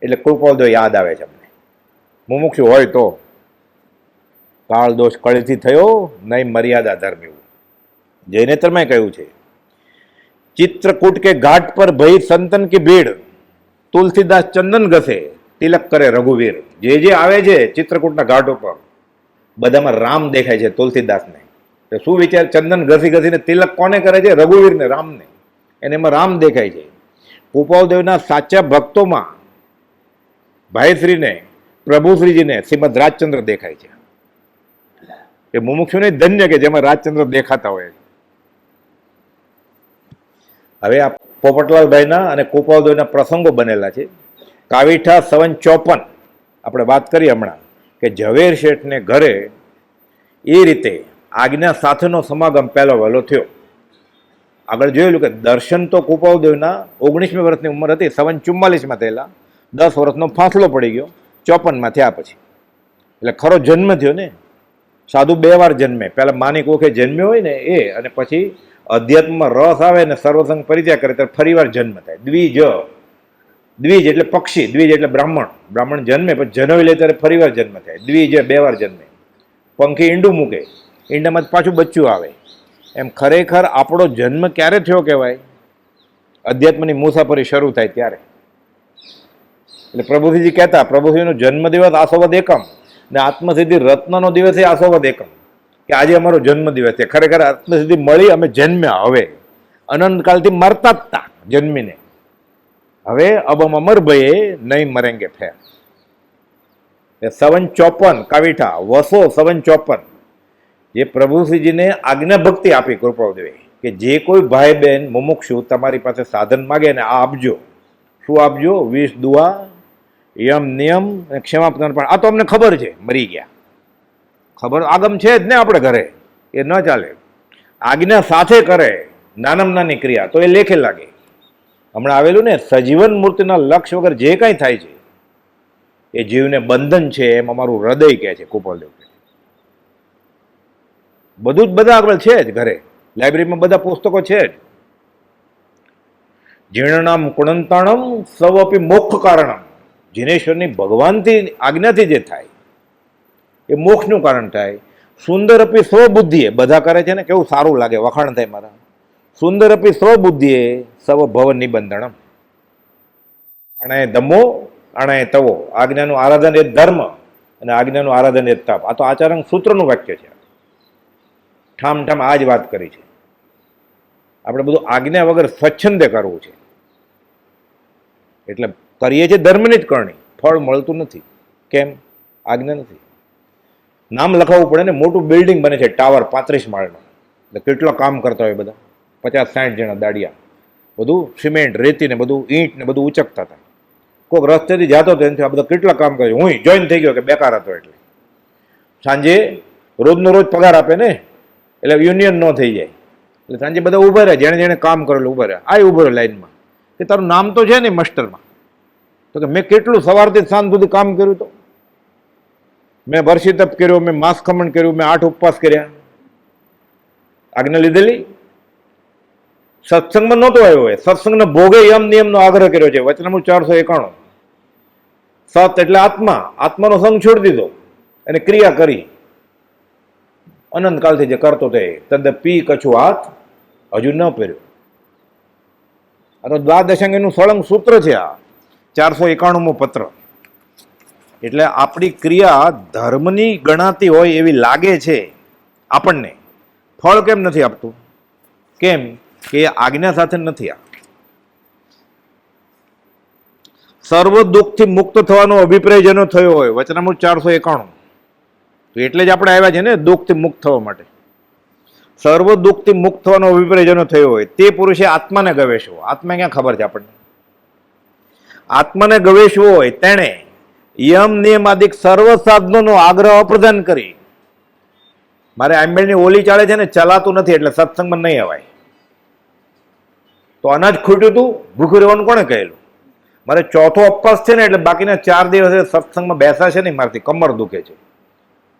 એટલે કૃપાદો યાદ આવે છે અમને. મુમુક્ષુ હોય તો કાળ દોષ કળીથી થયો નહીં મર્યાદા ધર્મ. એવું જૈનેતરમાં કહ્યું છે. ચિત્રકૂટ કે ઘાટ પર ભઈ સંતન કી ભીડ, તુલસીદાસ ચંદન ઘસે તિલક કરે રઘુવીર. જે જે આવે છે ચિત્રકૂટના ઘાટ ઉપર બધામાં રામ દેખાય છે તુલસીદાસને. તો શું વિચાર? ચંદન ઘસી ઘસીને તિલક કોને કરે છે? રઘુવીરને, રામને. એને એમાં રામ દેખાય છે. કુપાલદેવના સાચા ભક્તોમાં ભાઈશ્રીને, પ્રભુશ્રીજીને શ્રીમદ રાજચંદ્ર દેખાય છે. એ મુમુક્ષુને ધન્ય કે જેમાં રાજચંદ્ર દેખાતા હોય. હવે આ પોપટલાલભાઈના અને કુપાલદેવના પ્રસંગો બનેલા છે. કાવીઠા સંવંત 54 આપણે વાત કરી હમણાં કે ઝવેર શેઠને ઘરે એ રીતે આજ્ઞા સાથેનો સમાગમ પહેલો વહેલો થયો. આગળ જોયેલું કે દર્શન તો કુપાલદેવના 19મી વર્ષની ઉંમર હતી, સંવંત 44માં થયેલા. 10 વર્ષનો ફાંસલો પડી ગયો 54માં થયા પછી. એટલે ખરો જન્મ થયો ને. સાધુ 2 વાર જન્મે. પહેલા માની કોખે જન્મ્યો હોય ને એ, અને પછી અધ્યાત્મમાં રસ આવે ને સર્વસંગ પરિત્યાગ કરે ત્યારે ફરી વાર જન્મ થાય. દ્વિજ એટલે પક્ષી, દ્વિજ એટલે બ્રાહ્મણ જન્મે પછી જન્મી લે ત્યારે ફરી વાર જન્મ થાય. દ્વિજ 2 વાર જન્મે. પંખી ઈંડું મૂકે, ઈંડામાં પાછું બચ્ચું આવે. એમ ખરેખર આપણો જન્મ ક્યારે થયો કહેવાય? અધ્યાત્મની મુસાફરી શરૂ થાય ત્યારે. એટલે પ્રભુજી કહેતા પ્રભુજીનો જન્મદિવસ આસોવદ એકમ ને આત્મસિદ્ધિ રત્નનો દિવસ એ આસોવદ એકમ, કે આજે અમારો જન્મદિવસ છે. ખરેખર આત્મસિદ્ધિ મળી, અમે જન્મ્યા. હવે અનંતકાલથી મરતા જ હતા જન્મીને. હવે અબ હમ અમર ભયે નહીં મરેંગે ફેર. સંવંત 54 કાવીઠા વસો સંવંત 54 જે પ્રભુશ્રીજીને આજ્ઞા ભક્તિ આપી કૃપાદેવે કે જે કોઈ ભાઈ બહેન મુમુક્ષુ તમારી પાસે સાધન માગે ને આ આપજો. શું આપજો? 20 દુઆ, યમ નિયમ અને ક્ષમાપણ. પણ આ તો અમને ખબર છે, મરી ગયા. ખબર આગમ છે જ ને આપણે ઘરે, એ ન ચાલે. આજ્ઞા સાથે કરે નાનામાં નાની ક્રિયા તો એ લેખે લાગે. હમણાં આવેલું ને સજીવન મૂર્તિના લક્ષ વગર જે કાંઈ થાય છે એ જીવને બંધન છે એમ અમારું હૃદય કહે છે કુપાલદેવ. બધું જ બધા આગળ છે જ ઘરે, લાઇબ્રેરીમાં બધા પુસ્તકો છે જ. જીર્ણનામ કુણંતાણમ સવપી મોક્ષ કારણમ. જીનેશ્વરની ભગવાનથી આજ્ઞાથી જે થાય એ મોક્ષનું કારણ થાય. સુંદર અપી સ્વબુદ્ધિએ, બધા કરે છે ને કેવું સારું લાગે, વખાણ થાય મારા. સુંદર અપી સ્વબુદ્ધિએ સવ ભવ નિબંધણમ. આણે ધમ્મો આણે તવો. આજ્ઞાનું આરાધન એ ધર્મ અને આજ્ઞાનું આરાધન એ તપ. આ તો આચરણ સૂત્રનું વાક્ય છે. ઠામ ઠામ આ જ વાત કરી છે. આપણે બધું આજ્ઞા વગર સ્વચ્છંદે કરવું છે. એટલે કરીએ છીએ ધર્મની જ કરણી, ફળ મળતું નથી. કેમ? આજ્ઞા નથી. નામ લખાવવું પડે ને. મોટું બિલ્ડિંગ બને છે, ટાવર 35 માળનો, એટલે કેટલા કામ કરતા હોય બધા, 50-60 જણા દાડિયા, બધું સિમેન્ટ રેતી ને બધું ઈંટ ને બધું ઉચકતા હતા. કોઈક રસ્તેથી જતો હતો એનાથી આ બધા કેટલા કામ કરે. હું જોઈન થઈ ગયો કે બેકાર હતો. એટલે સાંજે રોજનો રોજ પગાર આપે ને, એટલે યુનિયન ન થઈ જાય. એટલે સાંજે બધા ઊભા રહે, જેણે જેણે કામ કરેલું ઊભા રહે. આ ઊભો રહે લાઈનમાં કે તારું નામ તો છે ને માસ્ટરમાં. તો કે મેં કેટલું સવારથી સાંજ સુધી કામ કર્યું. તો મેં વર્ષી તપ કર્યો, મેં માસ ખમણ કર્યું, મેં 8 ઉપવાસ કર્યા. આજ્ઞા લીધેલી. સત્સંગમાં નહોતો આવ્યો હોય. સત્સંગના ભોગે યમ નિયમનો આગ્રહ કર્યો છે. વચનામૃત 491. સત એટલે આત્મા. આત્માનો સંગ છોડી દીધો અને ક્રિયા કરી. અનંતકાલથી જે કરતો તે તદ પી કછું હાથ હજુ ન પહેર્યો. આ તો દ્વાદશાંગીનું સળંગ સૂત્ર છે. આ 491મો પત્ર. એટલે આપણી ક્રિયા ધર્મની ગણાતી હોય એવી લાગે છે આપણને. ફળ કેમ નથી આપતું? કેમ કે આજ્ઞા સાથે નથી. આ સર્વ દુઃખથી મુક્ત થવાનો અભિપ્રાય જેનો થયો હોય, વચનામૃત 491, તો એટલે જ આપણે આવ્યા છે ને દુઃખથી મુક્ત થવા માટે. સર્વ દુઃખથી મુક્ત થવાનો અભિપ્રાય જેનો થયો હોય તે પુરુષે આત્માને ગવેશવો. આત્મા ક્યાં ખબર છે આપણને? આત્માને ગવેશવો હોય તેણે યમ નિયમ આદિક સર્વ સાધનોનો આગ્રહ અપ્રદાન કરી. મારે આંબેડની ઓલી ચાલે છે ને, ચલાતું નથી એટલે સત્સંગમાં નહીં અવાય. તો અનાજ ખૂટ્યું હતું, ભૂખ્યું રહેવાનું કોણે કહેલું? મારે ચોથો ઉપવાસ છે ને એટલે બાકીના 4 દિવસે સત્સંગમાં બેસાશે નહીં, મારથી કમર દુખે છે.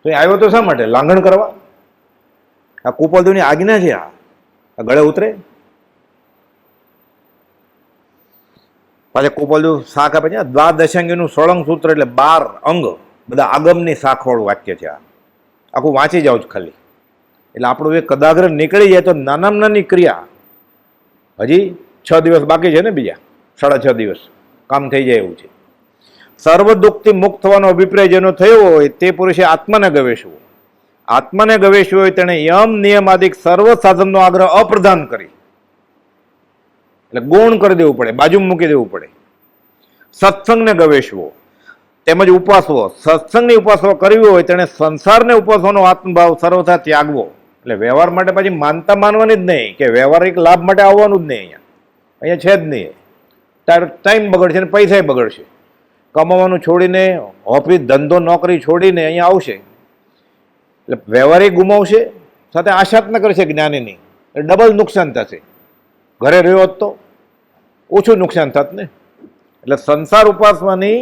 તો એ આવ્યો તો શા માટે? લાંઘણ કરવા. આ કુપોલદેવની આજ્ઞા છે. આ ગળે ઉતરે. પાછા કુપોલદેવ શાખ આપે છે. દ્વાદશાંગીનું સળંગ સૂત્ર એટલે 12 અંગ, બધા આગમની શાખવાળું વાક્ય છે. આ આખું વાંચી જાવ ખાલી. એટલે આપણું એક કદાગ્ર નીકળી જાય તો નાનામાં નાની ક્રિયા, હજી 6 દિવસ બાકી છે ને, બીજા 6.5 દિવસ કામ થઈ જાય એવું છે. સર્વ દુઃખથી મુક્ત થવાનો અભિપ્રાય જેનો થયો હોય તે પુરુષે આત્માને ગવેશવો. આત્માને ગવેશવો હોય તેણે યમ નિયમ આદિક સર્વ સાધનનો આગ્રહ અપ્રદાન કરી. એટલે ગૌણ કરી દેવું પડે, બાજુ મૂકી દેવું પડે. સત્સંગને ગવેશવો તેમજ ઉપાસવો. સત્સંગની ઉપાસવા કરવી હોય તેણે સંસારને ઉપાસવાનો આત્મભાવ સર્વથા ત્યાગવો. એટલે વ્યવહાર માટે પછી માનતા માનવાની જ નહીં, કે વ્યવહારિક લાભ માટે આવવાનું જ નહીં. અહીંયા છે જ નહીં. તારો ટાઈમ બગડશે ને પૈસા બગડશે. કમાવાનું છોડીને, ઓફિસ ધંધો નોકરી છોડીને અહીંયા આવશે એટલે વ્યવહારિક ગુમાવશે, સાથે આશા જ ન કરશે જ્ઞાનીની. એટલે ડબલ નુકસાન થશે. ઘરે રહ્યો હોત તો ઓછું નુકસાન થત ને. એટલે સંસાર ઉપાસવાની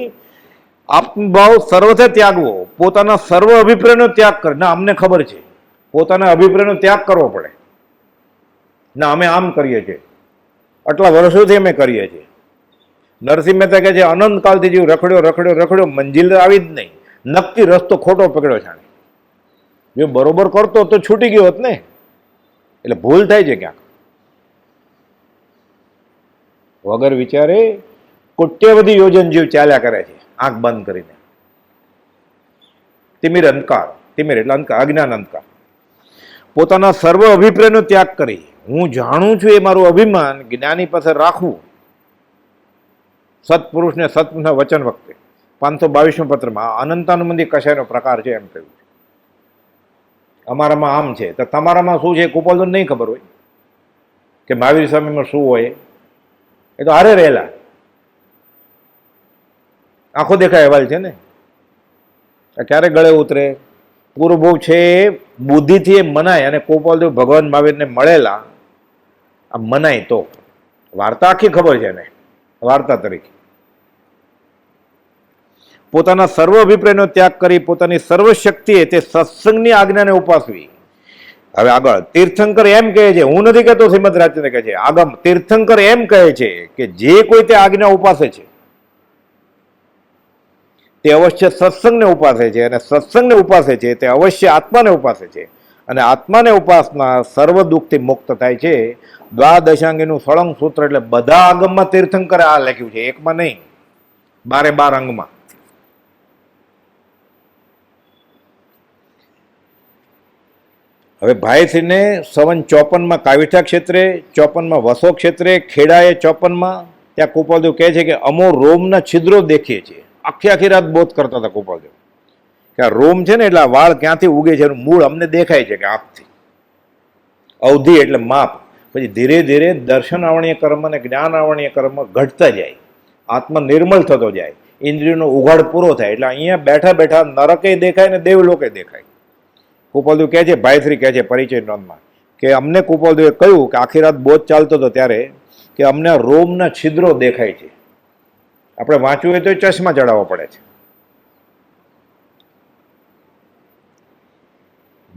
આત્મભાવ સર્વથે ત્યાગવો. પોતાના સર્વ અભિપ્રાયનો ત્યાગ કરે. ના અમને ખબર છે, પોતાના અભિપ્રાયનો ત્યાગ કરવો પડે. ના અમે આમ કરીએ છીએ, આટલા વર્ષોથી અમે કરીએ છીએ. નરસિંહ મહેતા કહે છે અનંતકાલથી જેવું રખડ્યો મંજિલ આવી જ નહીં. નક્કી રસ્તો ખોટો પકડ્યો છે. જો બરોબર કરતો તો છૂટી ગયો હોત ને. એટલે ભૂલ થાય છે ક્યાંક. વગર વિચારે કોટ્યાવધી યોજન જીવ ચાલ્યા કરે છે આંખ બંધ કરીને. તિમિર અંધકાર. તિમિર એટલે અંધકાર, અજ્ઞાન અંધકાર. પોતાના સર્વ અભિપ્રાયનો ત્યાગ કરી હું જાણું છું એ મારું અભિમાન જ્ઞાની પાસે રાખવું. સત્પુરુષને સત્પુરુષના વચન વખતે 522મા પત્રમાં અનંતાનુબંધી કશાયનો પ્રકાર છે એમ કહ્યું છે. અમારામાં આમ છે તો તમારામાં શું છે કુપોલદેવને નહીં ખબર હોય કે મહાવીર સ્વામીમાં શું હોય. એ તો હારે રહેલા, આંખો દેખાય અહેવાલ છે ને. ક્યારે ગળે ઉતરે? પૂર્વભોગ છે બુદ્ધિથી એ મનાય. અને કુપોલદેવ ભગવાન મહાવીરને મળેલા, આ મનાય તો વાર્તા આખી ખબર છે ને, વાર્તા તરીકે. પોતાના સર્વ અભિપ્રાયનો ત્યાગ કરી પોતાની સર્વશક્તિએ તે સત્સંગની આજ્ઞાને ઉપાસવી. હવે આગળ તીર્થંકર એમ કહે છે, હું નથી કહેતો, શ્રીમદ રાજચંદ્ર કહે છે, આગમ તીર્થંકર એમ કહે છે કે જે કોઈ તે આજ્ઞા ઉપાસે છે તે અવશ્ય સત્સંગને ઉપાસે છે, અને સત્સંગને ઉપાસે છે તે અવશ્ય આત્માને ઉપાસે છે, અને આત્માને ઉપાસના સર્વ દુઃખથી મુક્ત થાય છે. દ્વાદશાંગીનું સળંગ સૂત્ર એટલે બધા આગમમાં તીર્થંકરે આ લખ્યું છે, એકમાં નહીં, 12 અંગમાં. હવે ભાઈશ્રીને સવન 54માં કાવિઠા ક્ષેત્રે, 54માં વસો ક્ષેત્રે, ખેડાએ 54માં, ત્યાં કૃપાલદેવ કહે છે કે અમો રોમના છિદ્રો દેખીએ છીએ. આખી આખી રાત બોધ કરતા હતા કૃપાલદેવ કે આ રોમ છે ને એટલે આ વાળ ક્યાંથી ઉગે છે એનું મૂળ અમને દેખાય છે કે આંખથી. અવધિ એટલે માપ. પછી ધીરે ધીરે દર્શન આવણીય કર્મ અને જ્ઞાન આવણીય કર્મ ઘટતા જાય, આત્મા નિર્મળ થતો જાય, ઇન્દ્રિયોનો ઉઘાડ પૂરો થાય. એટલે અહીંયા બેઠા બેઠા નરકે દેખાય ને દેવલોકે દેખાય. કૃપાલદેવ કહે છે, ભાઈશ્રી કહે છે પરિચય નોંધમાં કે અમને કૃપાલદેવે કહ્યું કે આખી રાત બોધ ચાલતો હતો ત્યારે કે અમને રોમના છિદ્રો દેખાય છે. આપણે વાંચવું હોય તો ચશ્મા ચડાવવો પડે છે.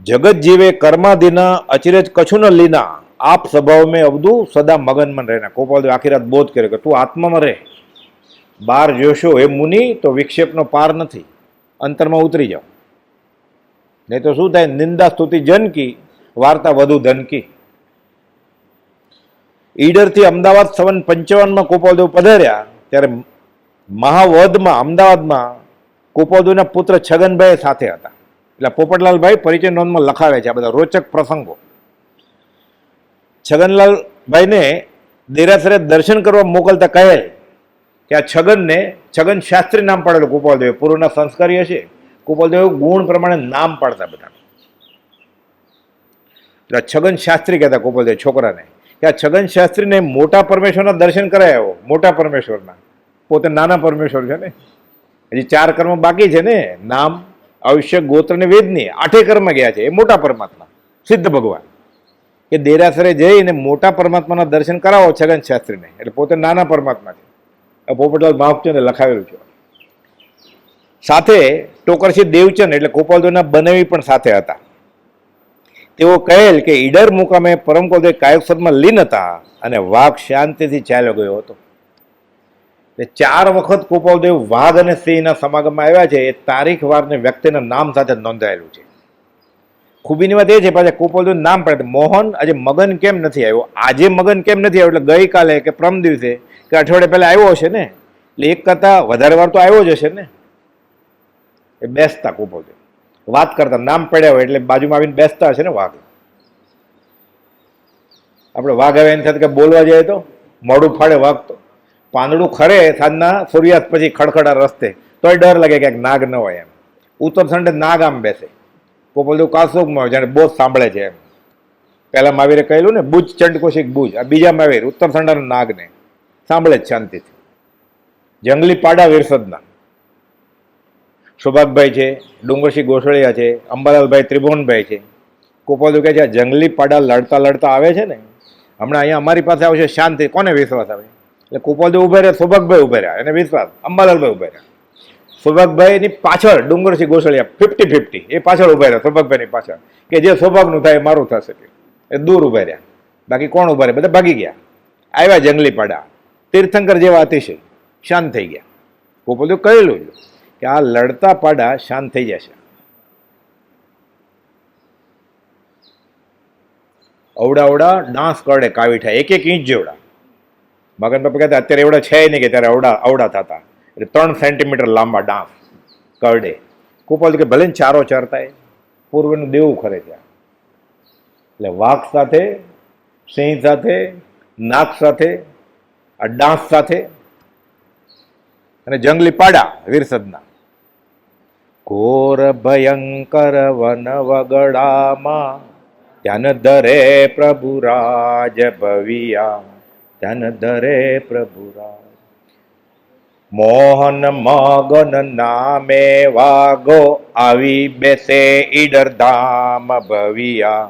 જગત જીવે કર્માદિના અચિરજ કછું ન લીના, આપ સ્વભાવ મેં અવધુ સદા મગનમાં રહેના. કૃપાલદેવ આખી રાત બોધ કર્યો કે તું આત્મામાં રહે, બહાર જોશો એ મુનિ તો વિક્ષેપનો પાર નથી, અંતરમાં ઉતરી જાઓ. નહીં તો શું થાય, નિંદા સ્તુતિ જનકી, વાર્તા વધુ ધનકી. ઈડરથી અમદાવાદ સવન 55માં કૃપાલદેવ પધાર્યા ત્યારે મહાવધમાં અમદાવાદમાં કૃપાલદેવના પુત્ર છગનભાઈ સાથે હતા. એટલે પોપટલાલભાઈ પરિચય નોંધમાં લખાવે છે આ બધા રોચક પ્રસંગો. છગનલાલભાઈને દેરાસરે દર્શન કરવા મોકલતા કહે કે આ છગનને છગન શાસ્ત્રી નામ પાડેલું કૃપાલદેવ, પૂર્વના સંસ્કારી હશે. કૃપાલદેવ ગુણ પ્રમાણે નામ પાડતા બધા. એટલે છગન શાસ્ત્રી કહેતા કૃપાલદેવ છોકરાને કે આ છગન શાસ્ત્રીને મોટા પરમેશ્વરના દર્શન કરાયો. મોટા પરમેશ્વરના, પોતે નાના પરમેશ્વર છે ને. હજી 4 કર્મ બાકી છે ને, નામ, આયુષ્ય, ગોત્ર ને વેદની 8 કર્મ ગયા છે. એ મોટા પરમાત્મા સિદ્ધ ભગવાન કે દેરાસરે જઈને મોટા પરમાત્માના દર્શન કરાવો છગન શાસ્ત્રીને, એટલે પોતે નાના પરમાત્મા છે. પોપટલાલ મહાપચંદે લખાવેલું છે. સાથે ટોકરસી દેવચંદ એટલે કૃપાલદેવના બનેવી પણ સાથે હતા. તેઓ કહેલ કે ઈડર મુકામે પરમ કૃપાલદેવ કાયકસદમાં લીન હતા અને વાઘ શાંતિથી ચાલ્યો ગયો હતો. 4 વખત કૃપાલદેવ વાઘ અને સિંહના સમાગમમાં આવ્યા છે. એ તારીખ વાર ને વ્યક્તિના નામ સાથે નોંધાયેલું છે. ખૂબીની વાત એ છે પાછા કૃપાલદેવ નામ પડે. મોહન આજે મગન કેમ નથી આવ્યો, આજે મગન કેમ નથી આવ્યો, એટલે ગઈકાલે કે પરમ દિવસે કે અઠવાડિયે પહેલા આવ્યો હશે ને, એટલે એક કરતા વધારે વાર તો આવ્યો જ હશે ને. એ બેસતા કૃપાલદેવ વાત કરતા, નામ પડ્યા હોય એટલે બાજુમાં આવીને બેસતા હશે ને વાઘ. આપણે વાઘ આવે એની સાથે કે બોલવા જાય તો મોઢું ફાડે વાઘ તો. પાંદડું ખરે સાંજના સૂર્યાસ્ત પછી ખડખડા રસ્તે તોય ડર લાગે કે નાગ ન હોય એમ. ઉત્તરસંડે નાગ આમ બેસે. કૃપાલદેવ કાસોગમાં હોય જાણે બહુ સાંભળે છે એમ. પહેલા મહાવીરે કહેલું ને બુજ ચંડકોશિક બુજ, આ બીજા મહાવીર ઉત્તરસંડાના નાગને સાંભળે જ શાંતિથી. જંગલી પાડા વિરસદના સૌભાગભાઈ છે, ડુંગરસિંહ ગોસળિયા છે, અંબાલાલભાઈ ત્રિભુવનભાઈ છે. કૃપાલદેવ કહે છે આ જંગલી પાડા લડતા લડતા આવે છે ને, હમણાં અહીંયા અમારી પાસે આવશે શાંતિ, કોને વિશ્વાસ આવે? એટલે કૃપાલદેવ ઉભા રહ્યા, સૌભાગભાઈ ઉભા રહ્યા, એને વિશ્વાસ. અંબાલાલભાઈ ઉભા રહ્યા, સૌભાગભાઈની પાછળ ડુંગરસિંહ ગોસળિયા 50-50 એ પાછળ ઉભા રહ્યા, સૌભાગભાઈની પાછળ, કે જે સૌભાગનું થાય મારું થશે. એ દૂર ઉભા રહ્યા, બાકી કોણ ઉભા રહ્યા? બધા ભાગી ગયા. આવ્યા જંગલી પાડા, તીર્થંકર જેવા અતિશય શાંત થઈ ગયા. કૃપાલદેવ કહેલું કે આ લડતા પાડા શાંત થઈ જશે. અવડા અવડા ડાંસ કરડે કાવીઠા, 1 ઇંચ જેવડા. મગન બાપા કહેતા અત્યારે એવડા છે નહીં કે ત્યારે અવડા થતા, એટલે 3 સેન્ટીમીટર લાંબા ડાંસ કરડે. કૃપાલદેવ કે ભલે ચારો ચરતા, પૂર્વનું દેવું ખરે છે. એટલે વાઘ સાથે, સિંહ સાથે, નાગ સાથે, આ ડાંસ સાથે, અને જંગલી પાડા વીરસદના. ઘોર ભયંકર વન વગડામાં ધ્યાન ધરે પ્રભુ રાજ ભવિયા, ધ્યાન ધરે પ્રભુ રાજ. મોહન મગન નામે વાગો આવી બેસે ઈડર ધામ ભવિયા,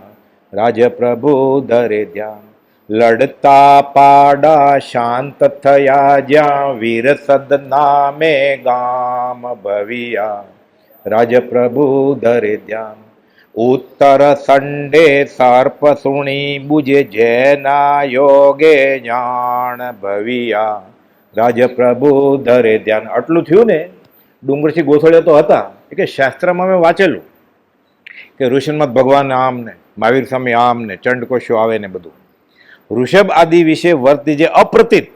રાજ પ્રભુ ધરે ધ્યાન. લડતા પાડા શાંત થયા જ્યાં વીરસદ નામે ગામ ભવિયા, રાજ પ્રભુ ધરે ધ્યાન. ઉત્તર સંડે સર્પ સુણી બુજે જેના યોગે જાણ ભવિયા, રાજ પ્રભુ ધરે ધ્યાન. આટલું થયું ને ડુંગરસિંહ ગોસળિયા તો હતા કે શાસ્ત્રમાં મેં વાંચેલું કે ઋષિમત ભગવાન આમ ને મહાવીર સ્વામી આમ ને ચંડકોશો આવે ને બધું. ઋષભ આદિ વિશે વર્તી જે અપ્રતીત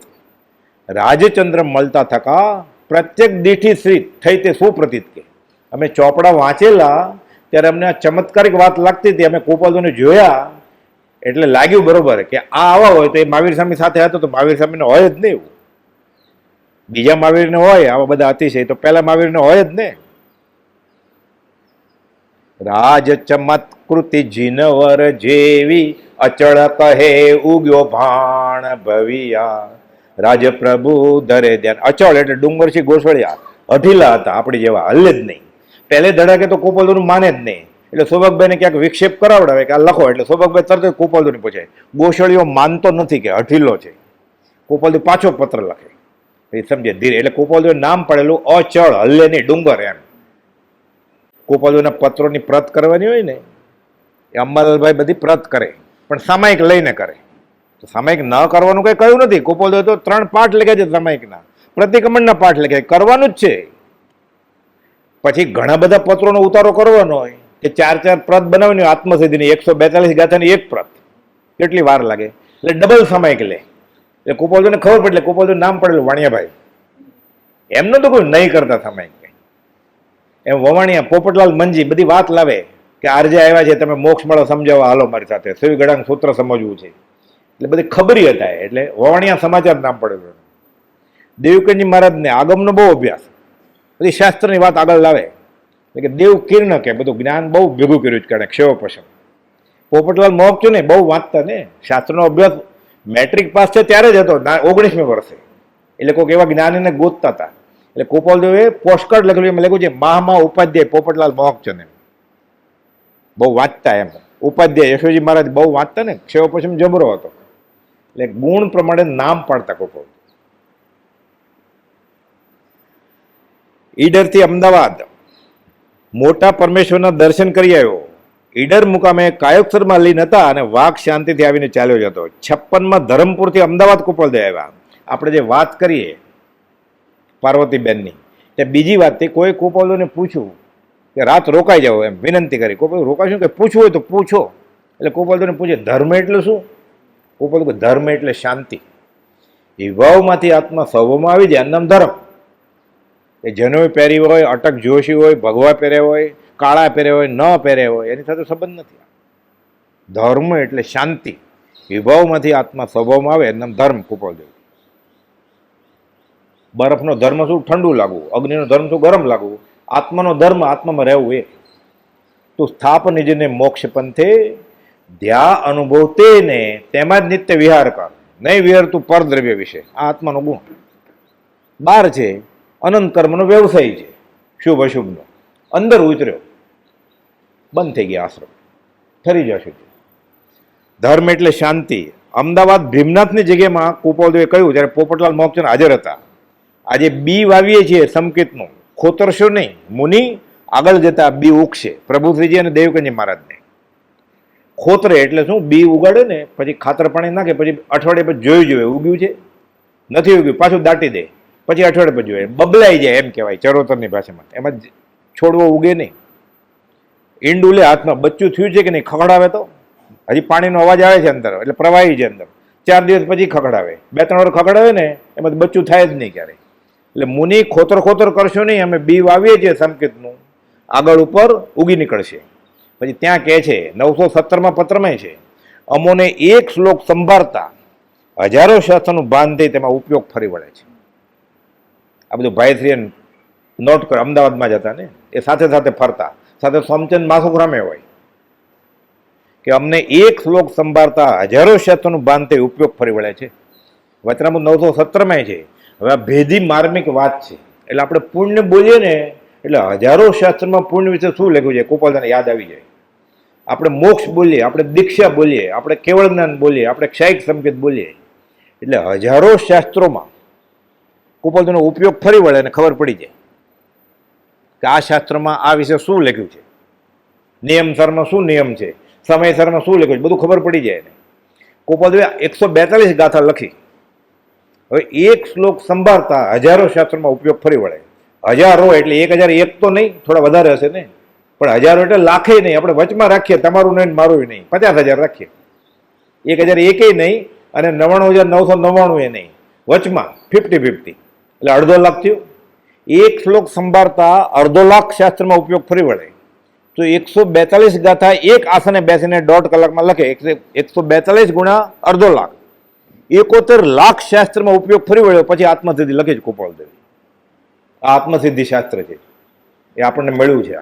રાજચંદ્ર મળતા થકા પ્રત્યેક દીઠી શ્રી થઈ તે સુપ્રતીત કે અમે ચોપડા વાંચેલા ત્યારે અમને આ ચમત્કારિક વાત લાગતી હતી. અમે ગોપાલજીને જોયા એટલે લાગ્યું બરોબર કે આ આવા હોય તો એ મહાવીર સ્વામી સાથે હતો તો મહાવીર સ્વામીને હોય જ નહીં. એવું બીજા મહાવીરને હોય આવા બધા અતિશય તો પહેલા મહાવીરને હોય જ ને. રાજ ચમત્કૃતિ જીનવર જેવી અચળ કહે ઉગ્યો ભાણ ભવિયા રાજ પ્રભુ ધરે ધ્યાન. અચળ એટલે ડુંગરસિંહ ગોસળિયા અઢીલા હતા, આપણી જેવા હલ્લે જ નહીં. પહેલે ધડાકે તો ગોપાલજીનું માને જ નહીં એટલે સૌભાગભાઈને ક્યાંક વિક્ષેપ કરાવડાવે કે આ લખો એટલે સૌભાગભાઈ તરત જ ગોપાલજીને પૂછે. ગોસળિયો માનતો નથી કે અઢીલો છે. ગોપાલજી પાછો પત્ર લખે એ સમજે ધીરે એટલે ગોપાલજીએ નામ પડેલું અચળ હલ્લે નહીં ડુંગર એમ. ગોપાલજીના પત્રોની પ્રત કરવાની હોય ને એ અંબાલાલભાઈ બધી પ્રત કરે પણ સામાયિક લઈને કરે. તો સામાયિક ન કરવાનું કંઈ કહ્યું નથી. ગોપાલજી તો 3 પાઠ લખ્યા છે સામાયિકના, પ્રતિક્રમણના પાઠ લખ્યા, કરવાનું જ છે. પછી ઘણા બધા પત્રોનો ઉતારો કરવાનો હોય કે 4 પ્રત બનાવવાની હોય આત્મસિદ્ધિની 142 ગાથાની એક પ્રત કેટલી વાર લાગે એટલે ડબલ સામાયિક લે. એટલે ગોપાલજીને ખબર પડે એટલે ગોપાલજીનું નામ પડેલું વાણિયાભાઈ. એમનો તો કોઈ નહીં કરતા સામાયિક. એમ વવાણિયા પોપટલાલ મંજી બધી વાત લાવે કે આરજે આવ્યા છે તમે મોક્ષ મળો સમજાવવા હાલો મારી સાથે, સેવી ગળાનું સૂત્ર સમજવું છે એટલે બધી ખબરી હતા. એટલે વવાણિયા સમાચાર નામ પડેલું. દેવકીર્ણજી મહારાજને આગમનો બહુ અભ્યાસ, બધી શાસ્ત્રની વાત આગળ લાવે એટલે કે દેવ કિર્ણ કે બધું જ્ઞાન બહુ ભેગું કર્યું જ કરે ક્ષેવ પસંદ. પોપટલાલ મોક્ષ ને બહુ વાંચતા ને શાસ્ત્રનો અભ્યાસ મેટ્રિક પાસ છે ત્યારે જ હતો 19મી વર્ષે. એટલે કોઈક એવા જ્ઞાનીને ગોતતા હતા એટલે ગોપાલદેવે પોસ્ટકાર્ડ લખેલું એમ લખ્યું છે મહામા ઉપાધ્યાય પોપટલાલ મોહકચંદ. એમ બહુ વાંચતા એમ ઉપાધ્યાય યશોજી મહારાજ બહુ વાંચતા ને ક્ષેવ પશ્ચિમ જબરો હતો એટલે ગુણ પ્રમાણે નામ પાડતા ગોપાલ. ઈડરથી અમદાવાદ મોટા પરમેશ્વરના દર્શન કરી આવ્યો. ઈડર મુકામે કાયોત્સરમાં લીન હતા અને વાઘ શાંતિથી આવીને ચાલ્યો જતો. 56માં ધરમપુરથી અમદાવાદ ગોપાલદેવ આવ્યા. આપણે જે વાત કરીએ પાર્વતીબેનની તે બીજી વાત તે કોઈ ગોપાલને પૂછ્યું કે રાત રોકાઈ જાઓ એમ વિનંતી કરી. ગોપાલ રોકાશું કે પૂછવું હોય તો પૂછો. એટલે ગોપાલને પૂછે ધર્મ એટલે શું? ગોપાલ ધર્મ એટલે શાંતિ. વિભાવમાંથી આત્મા સ્વભાવમાં આવી જાય એમ ધર્મ. એ જનોઈ પહેરી હોય, અટક જોશી હોય, ભગવા પહેર્યા હોય, કાળા પહેર્યા હોય, ન પહેર્યા હોય એની સાથે સંબંધ નથી. ધર્મ એટલે શાંતિ. વિભાવમાંથી આત્મા સ્વભાવમાં આવે એમ ધર્મ. ગોપાલદેવ બરફનો ધર્મ શું? ઠંડુ લાગવું. અગ્નિનો ધર્મ શું? ગરમ લાગવું. આત્માનો ધર્મ આત્મામાં રહેવું. એ તું સ્થાપ નિજને મોક્ષ પંથે ધ્યા અનુભવતે ને તેમાં જ નિત્ય વિહાર કર. નહીં વિહાર તું પરદ્રવ્ય વિશે. આ આત્માનો ગુણ. 12 છે અનંત કર્મનો વ્યવસાય છે શુભ અશુભનો. અંદર ઉતર્યો બંધ થઈ ગયા આશ્રમ, ઠરી જશે. ધર્મ એટલે શાંતિ. અમદાવાદ ભીમનાથની જગ્યામાં ગોપાલદેવે કહ્યું જ્યારે પોપટલાલ મોહકચંદ હાજર હતા. આજે બી વાવીએ છીએ સંકેતનું, ખોતરશો નહીં મુનિ, આગળ જતા બી ઉગશે. પ્રભુશ્રીજી અને દેવકંજી મહારાજને ખોતરે એટલે શું? બી ઉગાડે ને પછી ખાતર પાણી નાખે પછી અઠવાડિયે પછી જોયું જોઈએ ઉગ્યું છે નથી ઉગ્યું પાછું દાટી દે પછી અઠવાડિયે પછી જોઈએ બબલાઈ જાય એમ કહેવાય ચરોતરની ભાષામાં. એમાં છોડવો ઉગે નહીં. ઈંડું લે હાથમાં બચ્ચું થયું છે કે નહીં ખખડાવે તો હજી પાણીનો અવાજ આવે છે અંદર એટલે પ્રવાહી છે અંદર. 4 દિવસ પછી ખખડાવે, 2-3 વાર ખખડાવે ને એમાં બચ્ચું થાય જ નહીં ક્યારે. એટલે મુનિ ખોતર કરશો નહીં, અમે બી વાવીએ છીએ સંકેતનું, આગળ ઉપર ઉગી નીકળશે. પછી ત્યાં કહે છે 917માં પત્રમાં છે અમોને એક શ્લોક સંભાળતા હજારો શાસ્ત્રનું ભાન થઈ તેમાં ઉપયોગ ફરી વળે છે. આ બધું ભાઈશ્રીએ નોટ કર. અમદાવાદમાં જતા ને એ સાથે સાથે ફરતા, સાથે સોમચંદ માસુખરામે હોય કે અમને એક શ્લોક સંભાળતા હજારો શાસ્ત્રનું ભાન થઈ ઉપયોગ ફરી વળે છે. વચનામૃત 917માં છે. હવે આ ભેદી માર્મિક વાત છે એટલે આપણે પુણ્ય બોલીએ ને એટલે હજારો શાસ્ત્રમાં પુણ્ય વિશે શું લખ્યું છે ગોપાલદાને યાદ આવી જાય. આપણે મોક્ષ બોલીએ, આપણે દીક્ષા બોલીએ, આપણે કેવળ જ્ઞાન બોલીએ, આપણે ક્ષયિક સંકેત બોલીએ એટલે હજારો શાસ્ત્રોમાં ગોપાલદાનો ઉપયોગ ફરી વળે અને ખબર પડી જાય કે આ શાસ્ત્રમાં આ વિશે શું લખ્યું છે, નિયમસરમાં શું નિયમ છે, સમયસરમાં શું લખ્યું છે, બધું ખબર પડી જાય ને. ગોપાલદેવે 142 ગાથા લખી. હવે એક શ્લોક સંભાળતા હજારો શાસ્ત્રોમાં ઉપયોગ ફરી વળે. હજારો એટલે 1001 તો નહીં, થોડા વધારે હશે ને, પણ હજારો એટલે લાખે નહીં. આપણે વચમાં રાખીએ, તમારું નહીં મારું નહીં, 50,000 રાખીએ. 1001 નહીં અને 99,999 એ નહીં, વચમાં 50-50 એટલે 1.5 લાખ થયું. એક શ્લોક સંભાળતા 1.5 લાખ શાસ્ત્રમાં ઉપયોગ ફરી વળે તો 142 ગાથા એક આસને બેસીને 1.5 કલાકમાં લખે. 142 ગુણ્યા 1.5 લાખ, 71 લાખ શાસ્ત્રમાં ઉપયોગ ફરી વળ્યો. પછી આત્મસિદ્ધિ લખે છે ગોપાલદેવ. આ આત્મસિદ્ધિ શાસ્ત્ર છે, એ આપણને મળ્યું છે.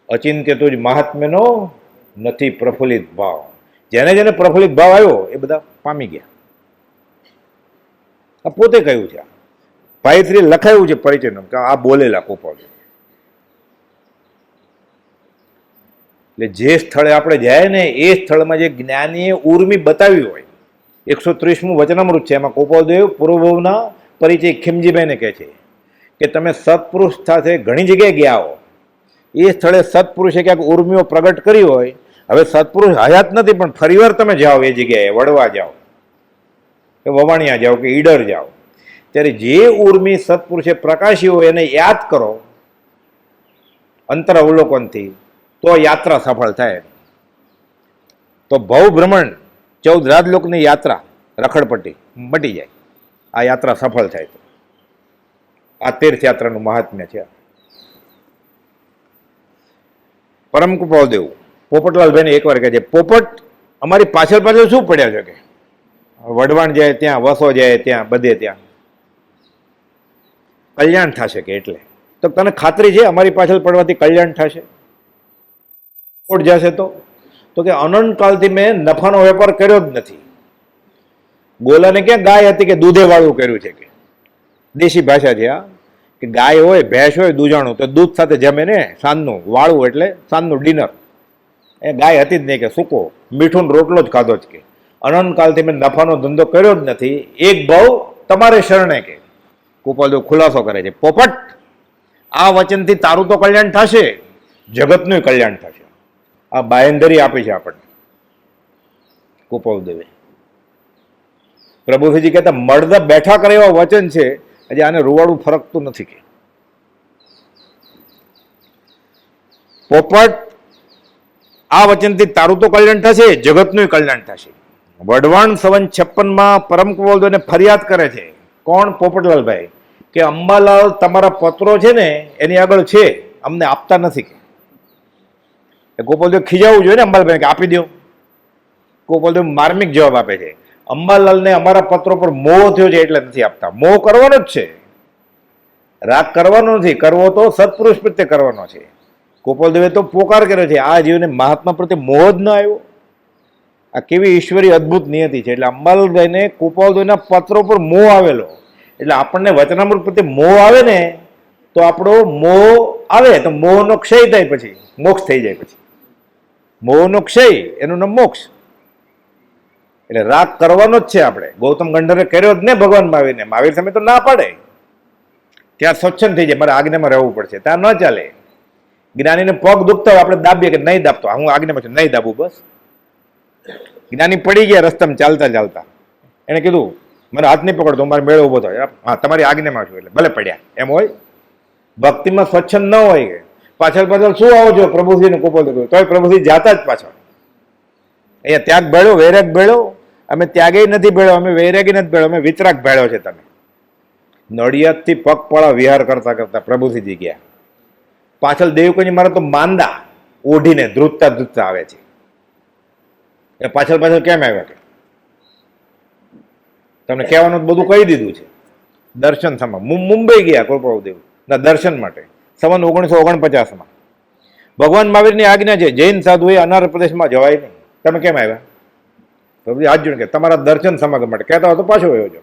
અચિંત્ય તુજ મહાત્મ્યનો નથી પ્રફુલ્લિત ભાવ. જેને જેને પ્રફુલ્લિત ભાવ આવ્યો એ બધા પામી ગયા. આ પોતે કહ્યું છે, ભાઈશ્રી લખાયું છે પરિચયનું કે આ બોલેલા ગોપાલદેવ. એટલે જે સ્થળે આપણે જાય ને એ સ્થળમાં જે જ્ઞાનીએ ઉર્મી બતાવી હોય, 130મું વચનામૃત છે, એમાં ગોપાલદેવ પૂર્વભવના પરિચય ખીમજીભાઈને કહે છે કે તમે સત્પુરુષ સાથે ઘણી જગ્યાએ ગયા હો, એ સ્થળે સત્પુરુષે ક્યાંક ઉર્મિઓ પ્રગટ કરી હોય. હવે સત્પુરુષ હયાત નથી, પણ ફરીવાર તમે જાઓ એ જગ્યાએ, વડવા જાઓ કે વવાણિયા જાઓ કે ઈડર જાઓ, ત્યારે જે ઉર્મી સત્પુરુષે પ્રકાશી હોય એને યાદ કરો અંતર અવલોકનથી, તો યાત્રા સફળ થાય. તો ભવ ભ્રમણ 14 રાજલોકની યાત્રા રખડપટ્ટી મટી જાય, આ યાત્રા સફળ થાય. તો આ તીર્થયાત્રાનું મહાત્મ્ય છે. પરમ કૃપાળદેવ પોપટલાલભાઈને એકવાર કહે છે, પોપટ અમારી પાછળ પાછળ શું પડ્યા છે? કે વઢવાણ જાય ત્યાં, વસો જાય ત્યાં, બધે ત્યાં કલ્યાણ થશે કે એટલે. તો તને ખાતરી છે અમારી પાછળ પડવાથી કલ્યાણ થશે? ખોટ જશે તો કે અનંતકાળથી મેં નફાનો વેપાર કર્યો જ નથી. ગોલાને ક્યાં ગાય હતી કે દૂધે વાળું કર્યું છે? કે દેશી ભાષા છે આ, કે ગાય હોય, ભેંસ હોય, દૂજાણું, તો દૂધ સાથે જમે ને સાંજનું વાળું એટલે સાંજનું ડિનર. એ ગાય હતી જ નહીં, કે સૂકો મીઠું રોટલો જ ખાધો જ. કે અનંતકાળથી મેં નફાનો ધંધો કર્યો જ નથી. એક ભાવ તમારે શરણે. કે ગોપાલદેવ ખુલાસો કરે છે, પોપટ આ વચનથી તારું તો કલ્યાણ થશે, જગતનું કલ્યાણ થશે. આ બાંયધરી આપી છે આપણને ગોપાલદેવે. પ્રભુજી કહેતા મળદા બેઠા કરે એવા વચન છે, હજી આને રૂવાડું ફરકતું નથી. કે પોપટ આ વચનથી તારું તો કલ્યાણ થશે, જગતનું કલ્યાણ થશે. વઢવાણ સંવત 56માં પરમ કૃપાળદેવને ફરિયાદ કરે છે. કોણ? પોપટલાલભાઈ. કે અંબાલાલ તમારા પત્રો છે ને એની આગળ છે, અમને આપતા નથી. કે ગોપાલદેવ ખીજાવવું જોઈએ ને અંબાલાલભાઈ, કે આપી દો. ગોપાલદેવ માર્મિક જવાબ આપે છે, અંબાલાલને અમારા પત્રો પર મોહ થયો છે એટલે નથી આપતા. મોહ કરવાનો જ છે, રાગ કરવાનો નથી. કરવો તો સત્પુરુષ પ્રત્યે કરવાનો છે. ગોપાલદેવે તો પોકાર કર્યો છે, આ જીવને મહાત્મા પ્રત્યે મોહ જ ન આવ્યો. આ કેવી ઈશ્વરી અદ્ભુત નિયતિ છે. એટલે અંબાલાલભાઈને ગોપાલદેવના પત્રો પર મોહ આવેલો. એટલે આપણને વચનામૃત પ્રત્યે મોહ આવે ને તો આપણો મોહ આવે તો મોહનો ક્ષય થાય, પછી મોક્ષ થઈ જાય. પછી મોહનો ક્ષય એનું નામ મોક્ષ. એટલે રાગ કરવાનો જ છે આપણે. ગૌતમ ગંધર્વે કર્યો જ ને ભગવાન મહાવીરને. મહાવીર સામે તો ના પાડે, ત્યાં સ્વચ્છંદ થઈ જાય, મારે આજ્ઞામાં રહેવું પડશે, ત્યાં ન ચાલે. જ્ઞાનીને પગ દુખતા હોય આપણે દાબીએ કે નહીં દાબતો, હું આજ્ઞામાં છું, નહીં દાબું બસ. જ્ઞાની પડી ગયા રસ્તામાં ચાલતા ચાલતા, એને કીધું મને હાથ નહીં પકડતો, મારે મેળો ઉભો થાય. હા તમારી આજ્ઞામાં છું એટલે ભલે પડ્યા. એમ હોય ભક્તિમાં સ્વચ્છંદ ન હોય. કે પાછળ પાછળ શું આવો છો પ્રભુજીને ગોપાલદેવ, તોય પ્રભુજી જાતા જ પાછળ. અહીંયા ત્યાગ ભેળો, વૈરાગ ભેળો. અમે ત્યાગે નથી ભેળો, અમે વૈરાગી નથી ભેળો, અમે વિતરાગ ભેળો છે. તમે નડિયાદથી પગપાળા વિહાર કરતા કરતા પ્રભુજી ગયા. પાછળ દેવકની મારે તો માંદા ઓઢીને ધ્રુજતા ધ્રુજતા આવે છે. એ પાછળ પાછળ કેમ આવ્યા? કે તમને કહેવાનું બધું કહી દીધું છે. દર્શન સમા મુંબઈ ગયા ગોપાલદેવ ના દર્શન માટે સંવત 1949માં. ભગવાન મહાવીરની આજ્ઞા છે, જૈન સાધુએ અનાર પ્રદેશમાં જવાય નહીં. તમે કેમ આવ્યા? પ્રભુજી હાથ જોડે કે તમારા દર્શન સમાગમ માટે કહેતા હોય તો પાછો આવ્યો છો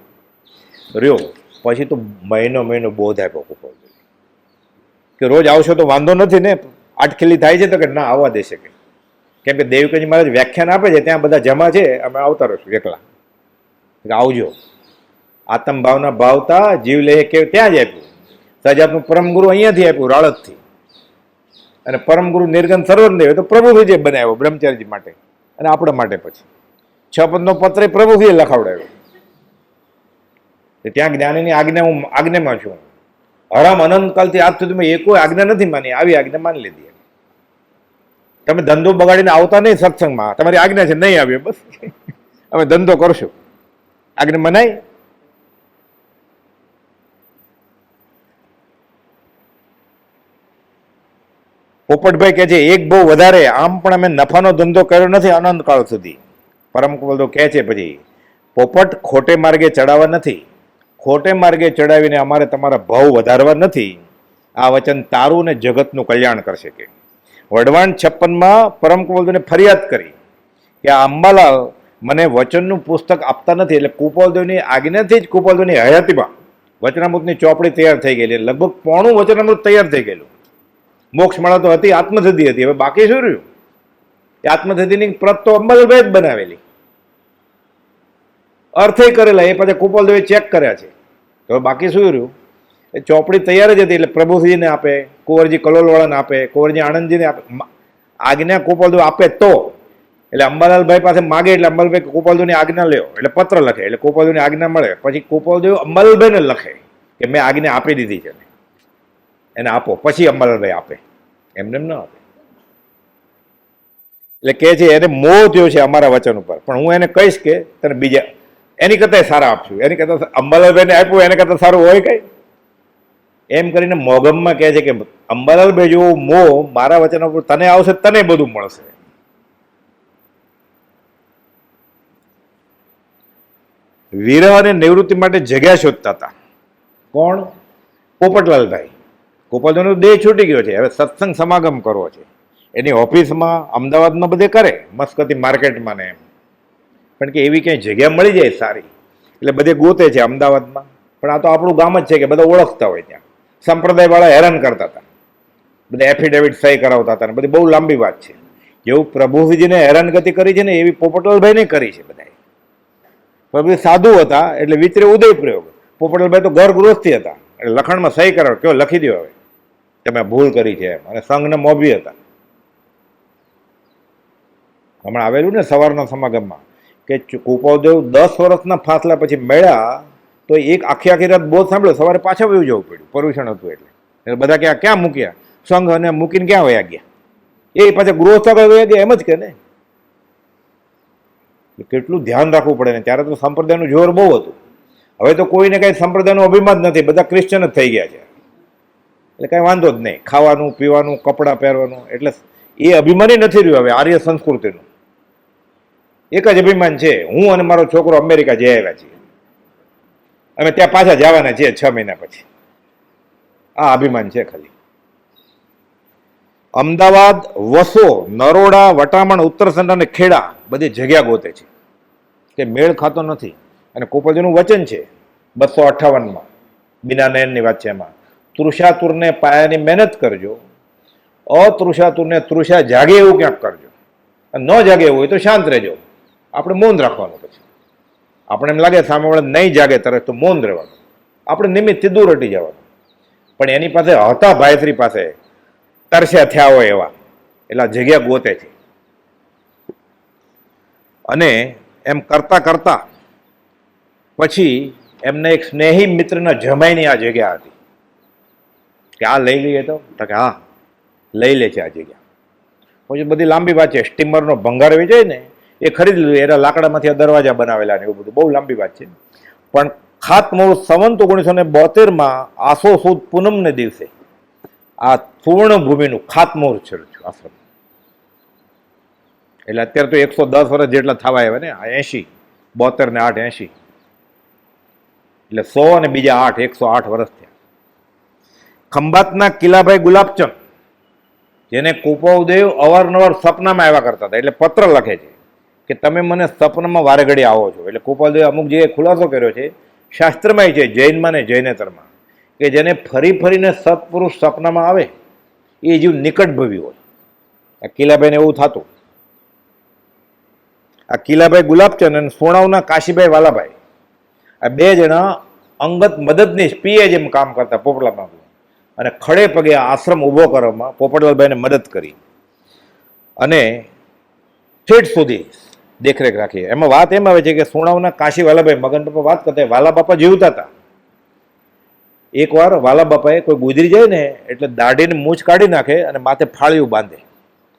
રહ્યો. પછી તો મહિનો બોધ આપ્યો ગોપાલદેવ કે રોજ આવશો તો વાંધો નથી ને, આટખીલી થાય છે તો કે ના આવવા દેશે. કે કેમ કે દેવકજી મહારાજ વ્યાખ્યાન આપે છે, ત્યાં બધા જમા છે, અમે આવતા રહીશું એકલા. આવજો. આત્મભાવના ભાવતા જીવ લે કે ત્યાં જ આપ્યું. સજાતનું પરમગુરુ અહીંયાથી આપ્યું, રાળતથી. અને પરમગુરુ નિર્ગન સર્વદેવ તો પ્રભુજી બનાવ્યો બ્રહ્મચારીજી માટે અને આપણા માટે. પછી 6 પદનો પત્ર પ્રભુજીએ લખાવડાવ્યો. ત્યાં જ્ઞાનીની આજ્ઞામાં છું. હરામ અનંતકાલથી આજ સુધી મેં એકો આજ્ઞા નથી માની, આવી આજ્ઞા માની લીધી. તમે ધંધો બગાડીને આવતા નહીં સત્સંગમાં, તમારી આજ્ઞા છે નહીં આવીએ, બસ અમે ધંધો કરશું, આજ્ઞા મનાય. પોપટભાઈ કહે છે એક બહુ વધારે, આમ પણ અમે નફાનો ધંધો કર્યો નથી અનંતકાળ સુધી. પરમ કુવલદેવ કહે છે પછી, પોપટ ખોટે માર્ગે ચડાવવા નથી, ખોટે માર્ગે ચડાવીને અમારે તમારા ભાવ વધારવા નથી. આ વચન તારું ને જગતનું કલ્યાણ કરશે. કે વઢવાણ 56માં પરમ કુવલદેવને ફરિયાદ કરી કે આ અંબાલાલ મને વચનનું પુસ્તક આપતા નથી. એટલે કુપાલદેવની આજ્ઞાથી જ કુપાલદેવની હયાતીમાં વચનામૃતની ચોપડી તૈયાર થઈ ગયેલી, લગભગ પોણું વચનામૃત તૈયાર થઈ ગયેલું. મોક્ષ માળા તો હતી, આત્મસિદ્ધિ હતી, હવે બાકી શું રહ્યું? એ આત્મસિદ્ધિની પ્રત તો અંબાલાલભાઈ જ બનાવેલી, અર્થે કરેલા, એ પાછા કુપાલદેવે ચેક કર્યા છે. તો બાકી શું રહ્યું? એ ચોપડી તૈયાર જ હતી. એટલે પ્રભુજીને આપે, કુંવરજી કલોલવાળાને આપે, કુંવરજી આનંદજીને આપે, આજ્ઞા કુપાલદેવ આપે તો. એટલે અંબાલાલભાઈ પાસે માગે એટલે અંબાલાલભાઈ કુપાલદેવની આજ્ઞા લ્યો, એટલે પત્ર લખે, એટલે કુપાલદેવની આજ્ઞા મળે. પછી કુપાલદેવ અંબાલાલભાઈને લખે કે મેં આજ્ઞા આપી દીધી છે, એને આપો. પછી અંબાલાલભાઈ આપે, એમને એમ ન આપે. એટલે કહે છે એને મોહ થયો છે અમારા વચન ઉપર, પણ હું એને કહીશ કે તને બીજા એની કરતા સારા આપશું. એની કરતા અંબાલાલભાઈને આપ્યું એના કરતા સારું હોય કઈ? એમ કરીને મોગમમાં કહે છે કે અંબાલાલભાઈ જેવો મોહ મારા વચન ઉપર તને આવશે, તને બધું મળશે. વિરહ અને નિવૃત્તિ માટે જગ્યા શોધતા હતા. કોણ? પોપટલાલભાઈ. પોપટલાલનો દેહ છૂટી ગયો છે, હવે સત્સંગ સમાગમ કરવો છે. એની ઓફિસમાં અમદાવાદમાં બધે કરે, મસ્કતી માર્કેટમાં ને એમ. પણ કે એવી ક્યાંય જગ્યા મળી જાય સારી, એટલે બધે ગોતે છે અમદાવાદમાં. પણ આ તો આપણું ગામ જ છે કે બધા ઓળખતા હોય. ત્યાં સંપ્રદાયવાળા હેરાન કરતા હતા, બધા એફિડેવિટ સહી કરાવતા હતા, બધી બહુ લાંબી વાત છે. જેવું પ્રભુજીને હેરાનગતિ કરી છે ને એવી પોપટલાલભાઈને કરી છે બધા. પ્રભુ સાધુ હતા એટલે વિચરે ઉદય પ્રયોગ. પોપટલાલભાઈ તો ઘર ગૃહસ્થી હતા, એટલે લખણમાં સહી કરાવ, કયો લખી દો હવે તમે ભૂલ કરી છે એમ. અને સંઘને મોભી હતા. હમણાં આવેલું ને સવારના સમાગમમાં કે કુપાલદેવ 10 વર્ષના ફાસલા પછી મળ્યા તો એક આખી રાત બોધ સાંભળ્યો, સવારે પાછા વયું જવું પડ્યું, પર્યુષણ હતું એટલે બધા ક્યાં મૂક્યા? સંઘ અને મૂકીને ક્યાં વયા ગયા? એ પાછા ગૃહસ્થ વયા ગયા, એમ જ કે ને. કેટલું ધ્યાન રાખવું પડે ને. ત્યારે તો સંપ્રદાયનું જોર બહુ હતું. હવે તો કોઈને કઈ સંપ્રદાયનો અભિમાન નથી, બધા ક્રિશ્ચન જ થઈ ગયા છે. એટલે કઈ વાંધો જ નહીં, ખાવાનું પીવાનું કપડાં પહેરવાનું. એટલે એ અભિમાની નથી રહ્યું હવે આર્ય સંસ્કૃતિનું. એક જ અભિમાન છે, હું અને મારો છોકરો અમેરિકા જઈ આવ્યા છીએ, અમે ત્યાં પાછા જવાના છીએ 6 મહિના પછી. આ અભિમાન છે ખાલી. અમદાવાદ, વસો, નરોડા, વટામણ, ઉત્તરસંડ અને ખેડા બધી જગ્યા ગોતે છે કે મેળ ખાતો નથી. અને કુપાલજીનું વચન છે 258માં, બીના નયનની વાત છે એમાં, તૃષાતુરને પાયાની મહેનત કરજો, અતૃષાતુરને તૃષા જાગે એવું ક્યાંક કરજો, ન જાગે એવું હોય તો શાંત રહેજો. આપણે મૌન રાખવાનું. પછી આપણે એમ લાગે સામેવાળા નહીં જાગે તરત તો મૌન રહેવાનું, આપણે નિમિત્તથી દૂર હટી જવાનું. પણ એની પાસે હતા ભાઈશ્રી પાસે તરસ્યા થયા હોય એવા, એટલે જગ્યા ગોતે છે. અને એમ કરતા કરતા પછી એમને એક સ્નેહી મિત્રના જમાઈની આ જગ્યા હતી કે આ લઈ લઈએ તો કે હા લઈ લે છે આ જગ્યા. પછી બધી લાંબી વાત છે. સ્ટીમરનો ભંગાર વેચાય ને એ ખરીદી લીધું, એના લાકડામાંથી દરવાજા બનાવેલા ને એવું બધું, બહુ લાંબી વાત છે. પણ ખાતમુહૂર્ત સંવંત 1972માં આસો સુદ પૂનમને દિવસે આ સુવર્ણ ભૂમિનું ખાતમુહૂર્ત શરૂ થયું આશ્રમ. એટલે અત્યારે તો 110 વર્ષ જેટલા થવા આવ્યા ને, 80, 72 ને 8, 80, એટલે 100 અને બીજા 8, 108 વર્ષ થયા. ખંભાતના કિલાભાઈ ગુલાબચંદ, જેને કુપાલદેવ અવારનવાર સપનામાં આવ્યા કરતા હતા, એટલે પત્ર લખે છે કે તમે મને સપનામાં વારે ઘડી આવો છો. એટલે કુપાલદેવે અમુક જગ્યાએ ખુલાસો કર્યો છે, શાસ્ત્રમાં છે, જૈનમાં ને જૈનેતરમાં, કે જેને ફરી ફરીને સત્પુરુષ સપનામાં આવે એ જીવ નિકટભવી હોય. આ કિલાભાઈને એવું થતું. આ કિલાભાઈ ગુલાબચંદ અને સોણાવના કાશીભાઈ વાલાભાઈ, આ 2 જણા અંગત મદદનીશ પીએ જેમ કામ કરતા પોપટલાલમાં, અને ખડે પગે આશ્રમ ઊભો કરવામાં પોપટલાલભાઈને મદદ કરી અને ઠેઠ સુધી દેખરેખ રાખી. એમાં વાત એમ આવે છે કે સોણાવના કાશી વાલાભાઈ મગન બાપા વાત કરતા, વાલા બાપા જીવતા હતા એકવાર વાલા બાપાએ કોઈ ગુજરી જાય ને એટલે દાઢીની મૂછ કાઢી નાખે અને માથે ફાળિયું બાંધે.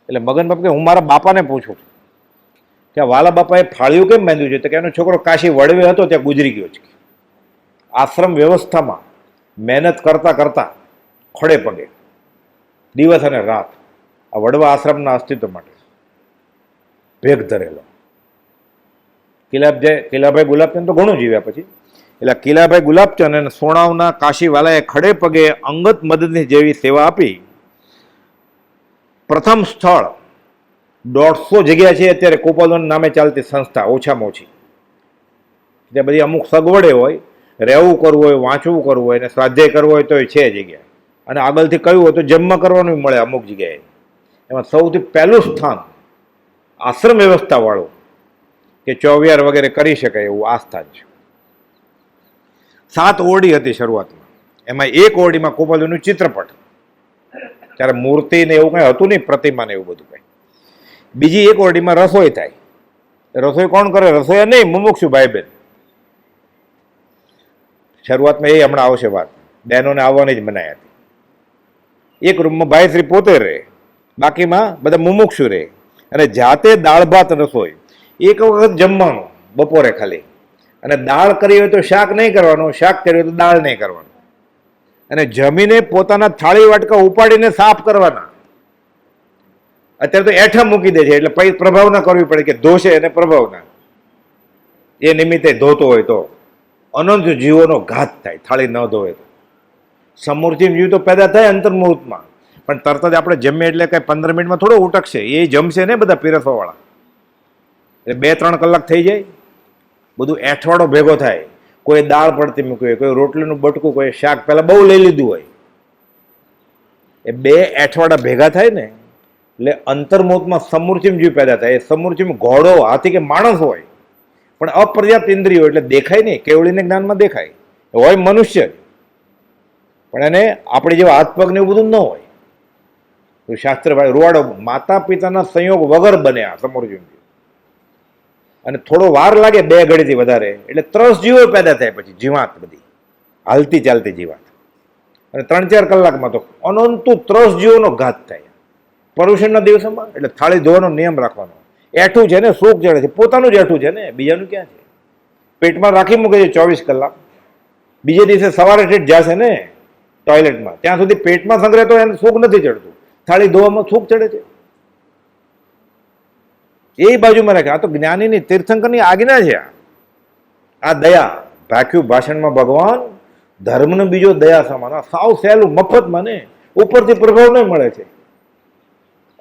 એટલે મગન બાપ કે હું મારા બાપાને પૂછું કે આ વાલા બાપાએ ફાળિયું કેમ બાંધ્યું છે? તો કે એનો છોકરો કાશી વડવે હતો ત્યાં ગુજરી ગયો છે. આશ્રમ વ્યવસ્થામાં મહેનત કરતા કરતા ખડે પગે દિવસ અને રાત આ વડવા આશ્રમના અસ્તિત્વ માટે ભેગ ધરેલો. કિલાભાઈ ગુલાબચંદ તો ઘણું જીવ્યા પછી. એટલે કિલાભાઈ ગુલાબચંદ અને સોણાવના કાશીવાલાએ ખડે પગે અંગત મદદની જેવી સેવા આપી. પ્રથમ સ્થળ 150 જગ્યા છે અત્યારે કોપાલોન નામે ચાલતી સંસ્થા, ઓછામાં ઓછી. ત્યાં બધી અમુક સગવડે હોય, રહેવું કરવું હોય, વાંચવું કરવું હોય, અને સ્વાધ્યાય કરવો હોય તો છે જગ્યા. અને આગળથી કહ્યું હોય તો જન્મ કરવાનું મળે અમુક જગ્યાએ. એમાં સૌથી પહેલું સ્થાન આશ્રમ વ્યવસ્થાવાળું કે ચોવિયાર વગેરે કરી શકાય એવું આ સ્થાન છે. 7 ઓરડી હતી શરૂઆતમાં. એમાં એક ઓરડીમાં કોપાલીનું ચિત્રપટ, ત્યારે મૂર્તિ ને એવું કંઈ હતું નહીં, પ્રતિમા ને એવું બધું કંઈ. બીજી એક ઓરડીમાં રસોઈ થાય. રસોઈ કોણ કરે? રસોઈ નહીં, મુમુક્ષુ ભાઈ બેન. શરૂઆતમાં એ હમણાં આવશે વાત, બહેનોને આવવાની જ મનાઈ હતી. એક રૂમમાં ભાઈશ્રી પોતે રહે, બાકીમાં બધા મુમુક્ષુ રહે, અને જાતે દાળ ભાત રસોઈ. એક વખત જમવાનું બપોરે ખાલી. અને દાળ કરી હોય તો શાક નહીં કરવાનું, શાક કરી હોય તો દાળ નહીં કરવાનું. અને જમીને પોતાના થાળી વાટકા ઉપાડીને સાફ કરવાના. અત્યારે તો એઠા મૂકી દે છે એટલે પછી પ્રભાવ ના કરવી પડે કે ધોશે અને પ્રભાવ ના. એ નિમિત્તે ધોતો હોય તો અનંત જીવોનો ઘાત થાય થાળી ન ધોવે તો. સમૂર્તિ જીવ તો પેદા થાય અંતર્મુહૂર્તમાં, પણ તરત જ આપણે જમીએ એટલે કઈ 15 મિનિટમાં થોડો ઉટકશે. એ જમશે ને બધા પીરસવાવાળા. એટલે 2-3 કલાક થઈ જાય. બધું એઠવાડો ભેગો થાય. કોઈ દાળ પડતી મૂકી હોય, કોઈ રોટલીનું બટકું, કોઈ શાક પહેલાં બહુ લઈ લીધું હોય. એ 2 એઠવાડા ભેગા થાય ને એટલે અંતર્મુહૂર્તમાં સમૂર્તિમ જીવ પેદા થાય. એ સમૂર્તિમ ઘોડો, હાથી કે માણસ હોય, પણ અપર્યાપ્ત ઇન્દ્રિયો એટલે દેખાય નહીં. કેવળીને જ્ઞાનમાં દેખાય હોય મનુષ્ય, પણ એને આપણે જેવા હાથ પગ ને એવું બધું ન હોય. શાસ્ત્ર ભાઈ રૂવાડો માતા પિતાના સંયોગ વગર બને આ સમૂર્તિમ જીવ. અને થોડો વાર લાગે 2 ઘડીથી વધારે એટલે 3 જીવો પેદા થાય. પછી જીવાત બધી હાલતી ચાલતી જીવાત. અને 3-4 કલાકમાં તો અનંતુ 3 જીવોનો ઘાત થાય પર્યુષણના દિવસોમાં. એટલે થાળી ધોવાનો નિયમ રાખવાનો. એઠું છે ને શોક ચડે છે, પોતાનું જ એઠું છે ને, બીજાનું ક્યાં છે? પેટમાં રાખી મૂકે છે 24 કલાક. બીજે દિવસે સવારે ઠેઠ જશે ને ટોયલેટમાં, ત્યાં સુધી પેટમાં સંગ્રહ તો એને શોક નથી ચડતું. થાળી ધોવામાં શોક ચડે છે. એ બાજુમાં રાખે. આ તો જ્ઞાનીની તીર્થંકરની આજ્ઞા છે. આ દયા ભાખ્યું ભાષણમાં ભગવાન ધર્મનો બીજો દયા સમાન. સાવ સહેલું મફતમાં ને ઉપરથી પ્રભાવ નહીં મળે છે.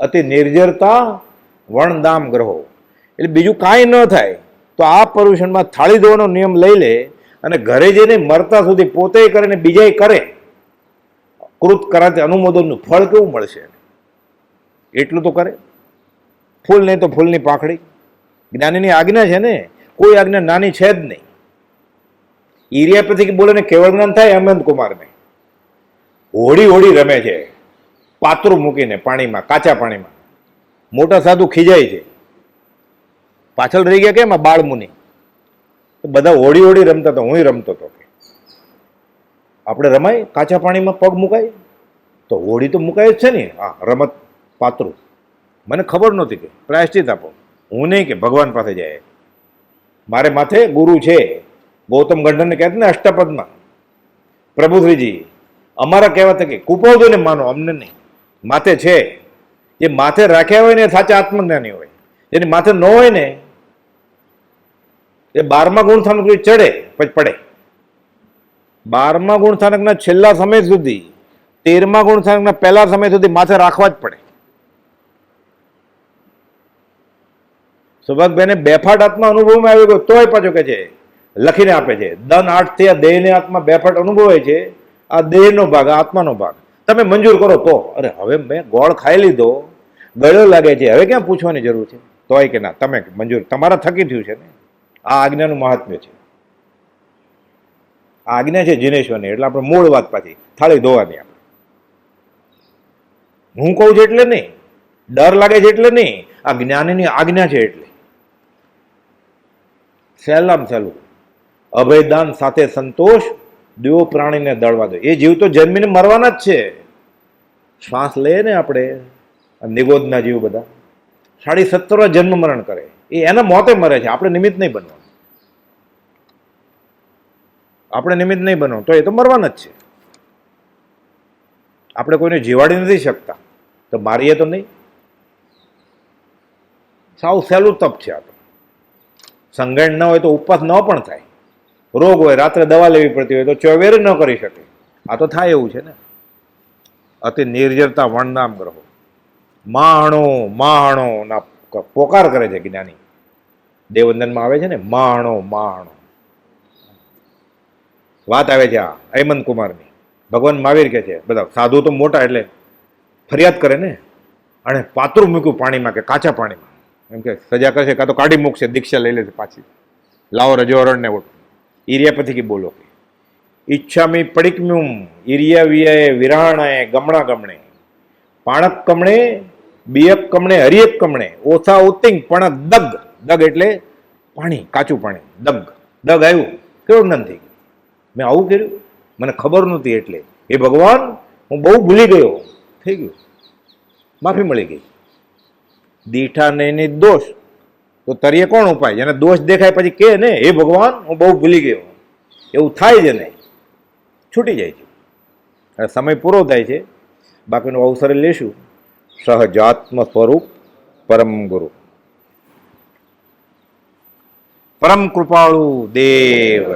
અતિ નિર્જરતા વણદામ ગ્રહો. એટલે બીજું કાંઈ ન થાય તો આ પર્યુષણમાં થાળી ધોવાનો નિયમ લઈ લે અને ઘરે જઈને મરતા સુધી પોતે કરે ને બીજાય કરે. કૃત કરાતે અનુમોદનનું ફળ કેવું મળશે? એટલું તો કરે. ફૂલ નહીં તો ફૂલની પાંખડી. જ્ઞાનીની આજ્ઞા છે ને, કોઈ આજ્ઞા નાની છે જ નહીં. ઈરિયા પછી બોલે ને કેવળ જ્ઞાન થાય. હેમંત કુમારને હોળી હોળી રમે છે પાત્રું મૂકીને પાણીમાં, કાચા પાણીમાં. મોટા સાધુ ખીજાય છે, પાછળ રહી ગયા કેમ આ બાળમુનિ? બધા હોળી હોળી રમતા હતા, હું રમતો હતો. આપણે રમાય કાચા પાણીમાં પગ મુકાય તો હોળી તો મુકાય જ છે ને. હા, રમત પાત્રું. મને ખબર નહોતી કે પ્રાયશ્ચિત આપો. હું નહીં કે ભગવાન પાસે જાય. મારે માથે ગુરુ છે, ગૌતમ ગંધર્વને કહેતા ને અષ્ટપદમાં, પ્રભુશ્રીજી અમારા કહેવાતા કે કુપોજો ને માનો, અમને નહીં. માથે છે, જે માથે રાખ્યા હોય ને સાચા આત્મજ્ઞાની હોય. જેની માથે ન હોય ને એ 12મા ગુણસ્થાનક ચડે પછી પડે. 12મા ગુણસ્થાનકના છેલ્લા સમય સુધી, 13મા ગુણસ્થાનકના પહેલા સમય સુધી માથે રાખવા જ પડે. સૌભાગભાઈને બેફાટ આત્મા અનુભવમાં આવ્યો ગયો તોય પાછો કે છે, લખીને આપે છે, દન 8 થી આ દેહને આત્મા બેફાટ અનુભવે છે. આ દેહનો ભાગ, આ આત્માનો ભાગ તમે મંજૂર કરો તો. અરે હવે મેં ગોળ ખાઈ લીધો, ગળ્યો લાગે છે, હવે ક્યાં પૂછવાની જરૂર છે? તોય કે ના, તમે મંજૂર, તમારા થકી થયું છે ને. આ આજ્ઞાનું મહાત્મ્ય છે. આ આજ્ઞા છે જીનેશ્વરની. એટલે આપણે મૂળ વાત પાછી થાળી ધોવાની. આપણે હું કહું છું એટલે નહીં, ડર લાગે છે એટલે નહીં, આ જ્ઞાનીની આજ્ઞા છે એટલે. સહેલામ સહેલું અભયદાન સાથે સંતોષ દેવો પ્રાણીને દળવા દો. એ જીવ તો જન્મીને મરવાના જ છે. શ્વાસ લે ને આપણે, નિગોદના જીવ બધા 17.5 જન્મ મરણ કરે, એ એના મોતે મરે છે. આપણે નિમિત્ત નહીં બનવાનું, આપણે નિમિત્ત નહીં બનવાનું, તો એ તો મરવાના જ છે. આપણે કોઈને જીવાડી નથી શકતા, તો મારીએ તો નહીં. સાવ સહેલું તપ છે આ તો. સંગણ ન હોય તો ઉપવાસ ન પણ થાય. રોગ હોય, રાત્રે દવા લેવી પડતી હોય તો ચોવેર ન કરી શકે. આ તો થાય એવું છે ને. અતિ નિર્જરતા વણનામ ગ્રહો, માણો માણો ના પોકાર કરે છે જ્ઞાની. દેવવંદનમાં આવે છે ને, માણો માણો. વાત આવે છે આ હેમંત કુમારની. ભગવાન મહાવીર કે છે, બધા સાધુ તો મોટા એટલે ફરિયાદ કરે ને, અને પાતળું મૂક્યું પાણીમાં કે કાચા પાણીમાં, એમ કે સજા કરશે કાં તો કાઢી મૂકશે, દીક્ષા લઈ લેશે પાછી, લાવો રજોવરણ ને ઈરિયા પછી કે બોલો કે ઈચ્છામી પડિકમ્યુમ ઈરિયા વિયાએ વિરાણાએ ગમણા ગમણે પાણક કમણે બિયક કમણે હરિયક કમણે ઓછા ઉતિંગ પણ દગ. દગ એટલે પાણી, કાચું પાણી. દગ દગ આવ્યું, કેવું જ્ઞાન થઈ ગયું, મેં આવું કર્યું, મને ખબર નહોતી, એટલે એ ભગવાન હું બહુ ભૂલી ગયો, થઈ ગયું, માફી મળી ગઈ. દીઠા નહીં દોષ તો તરીએ કોણ ઉપાય? જેને દોષ દેખાય પછી કે ને, હે ભગવાન હું બહુ ભૂલી ગયો, એવું થાય છે ને, છૂટી જાય છે. હવે સમય પૂરો થાય છે, બાકીનું અવસર લેશું. સહજાત્મ સ્વરૂપ પરમ ગુરુ, પરમ કૃપાળુ દેવ.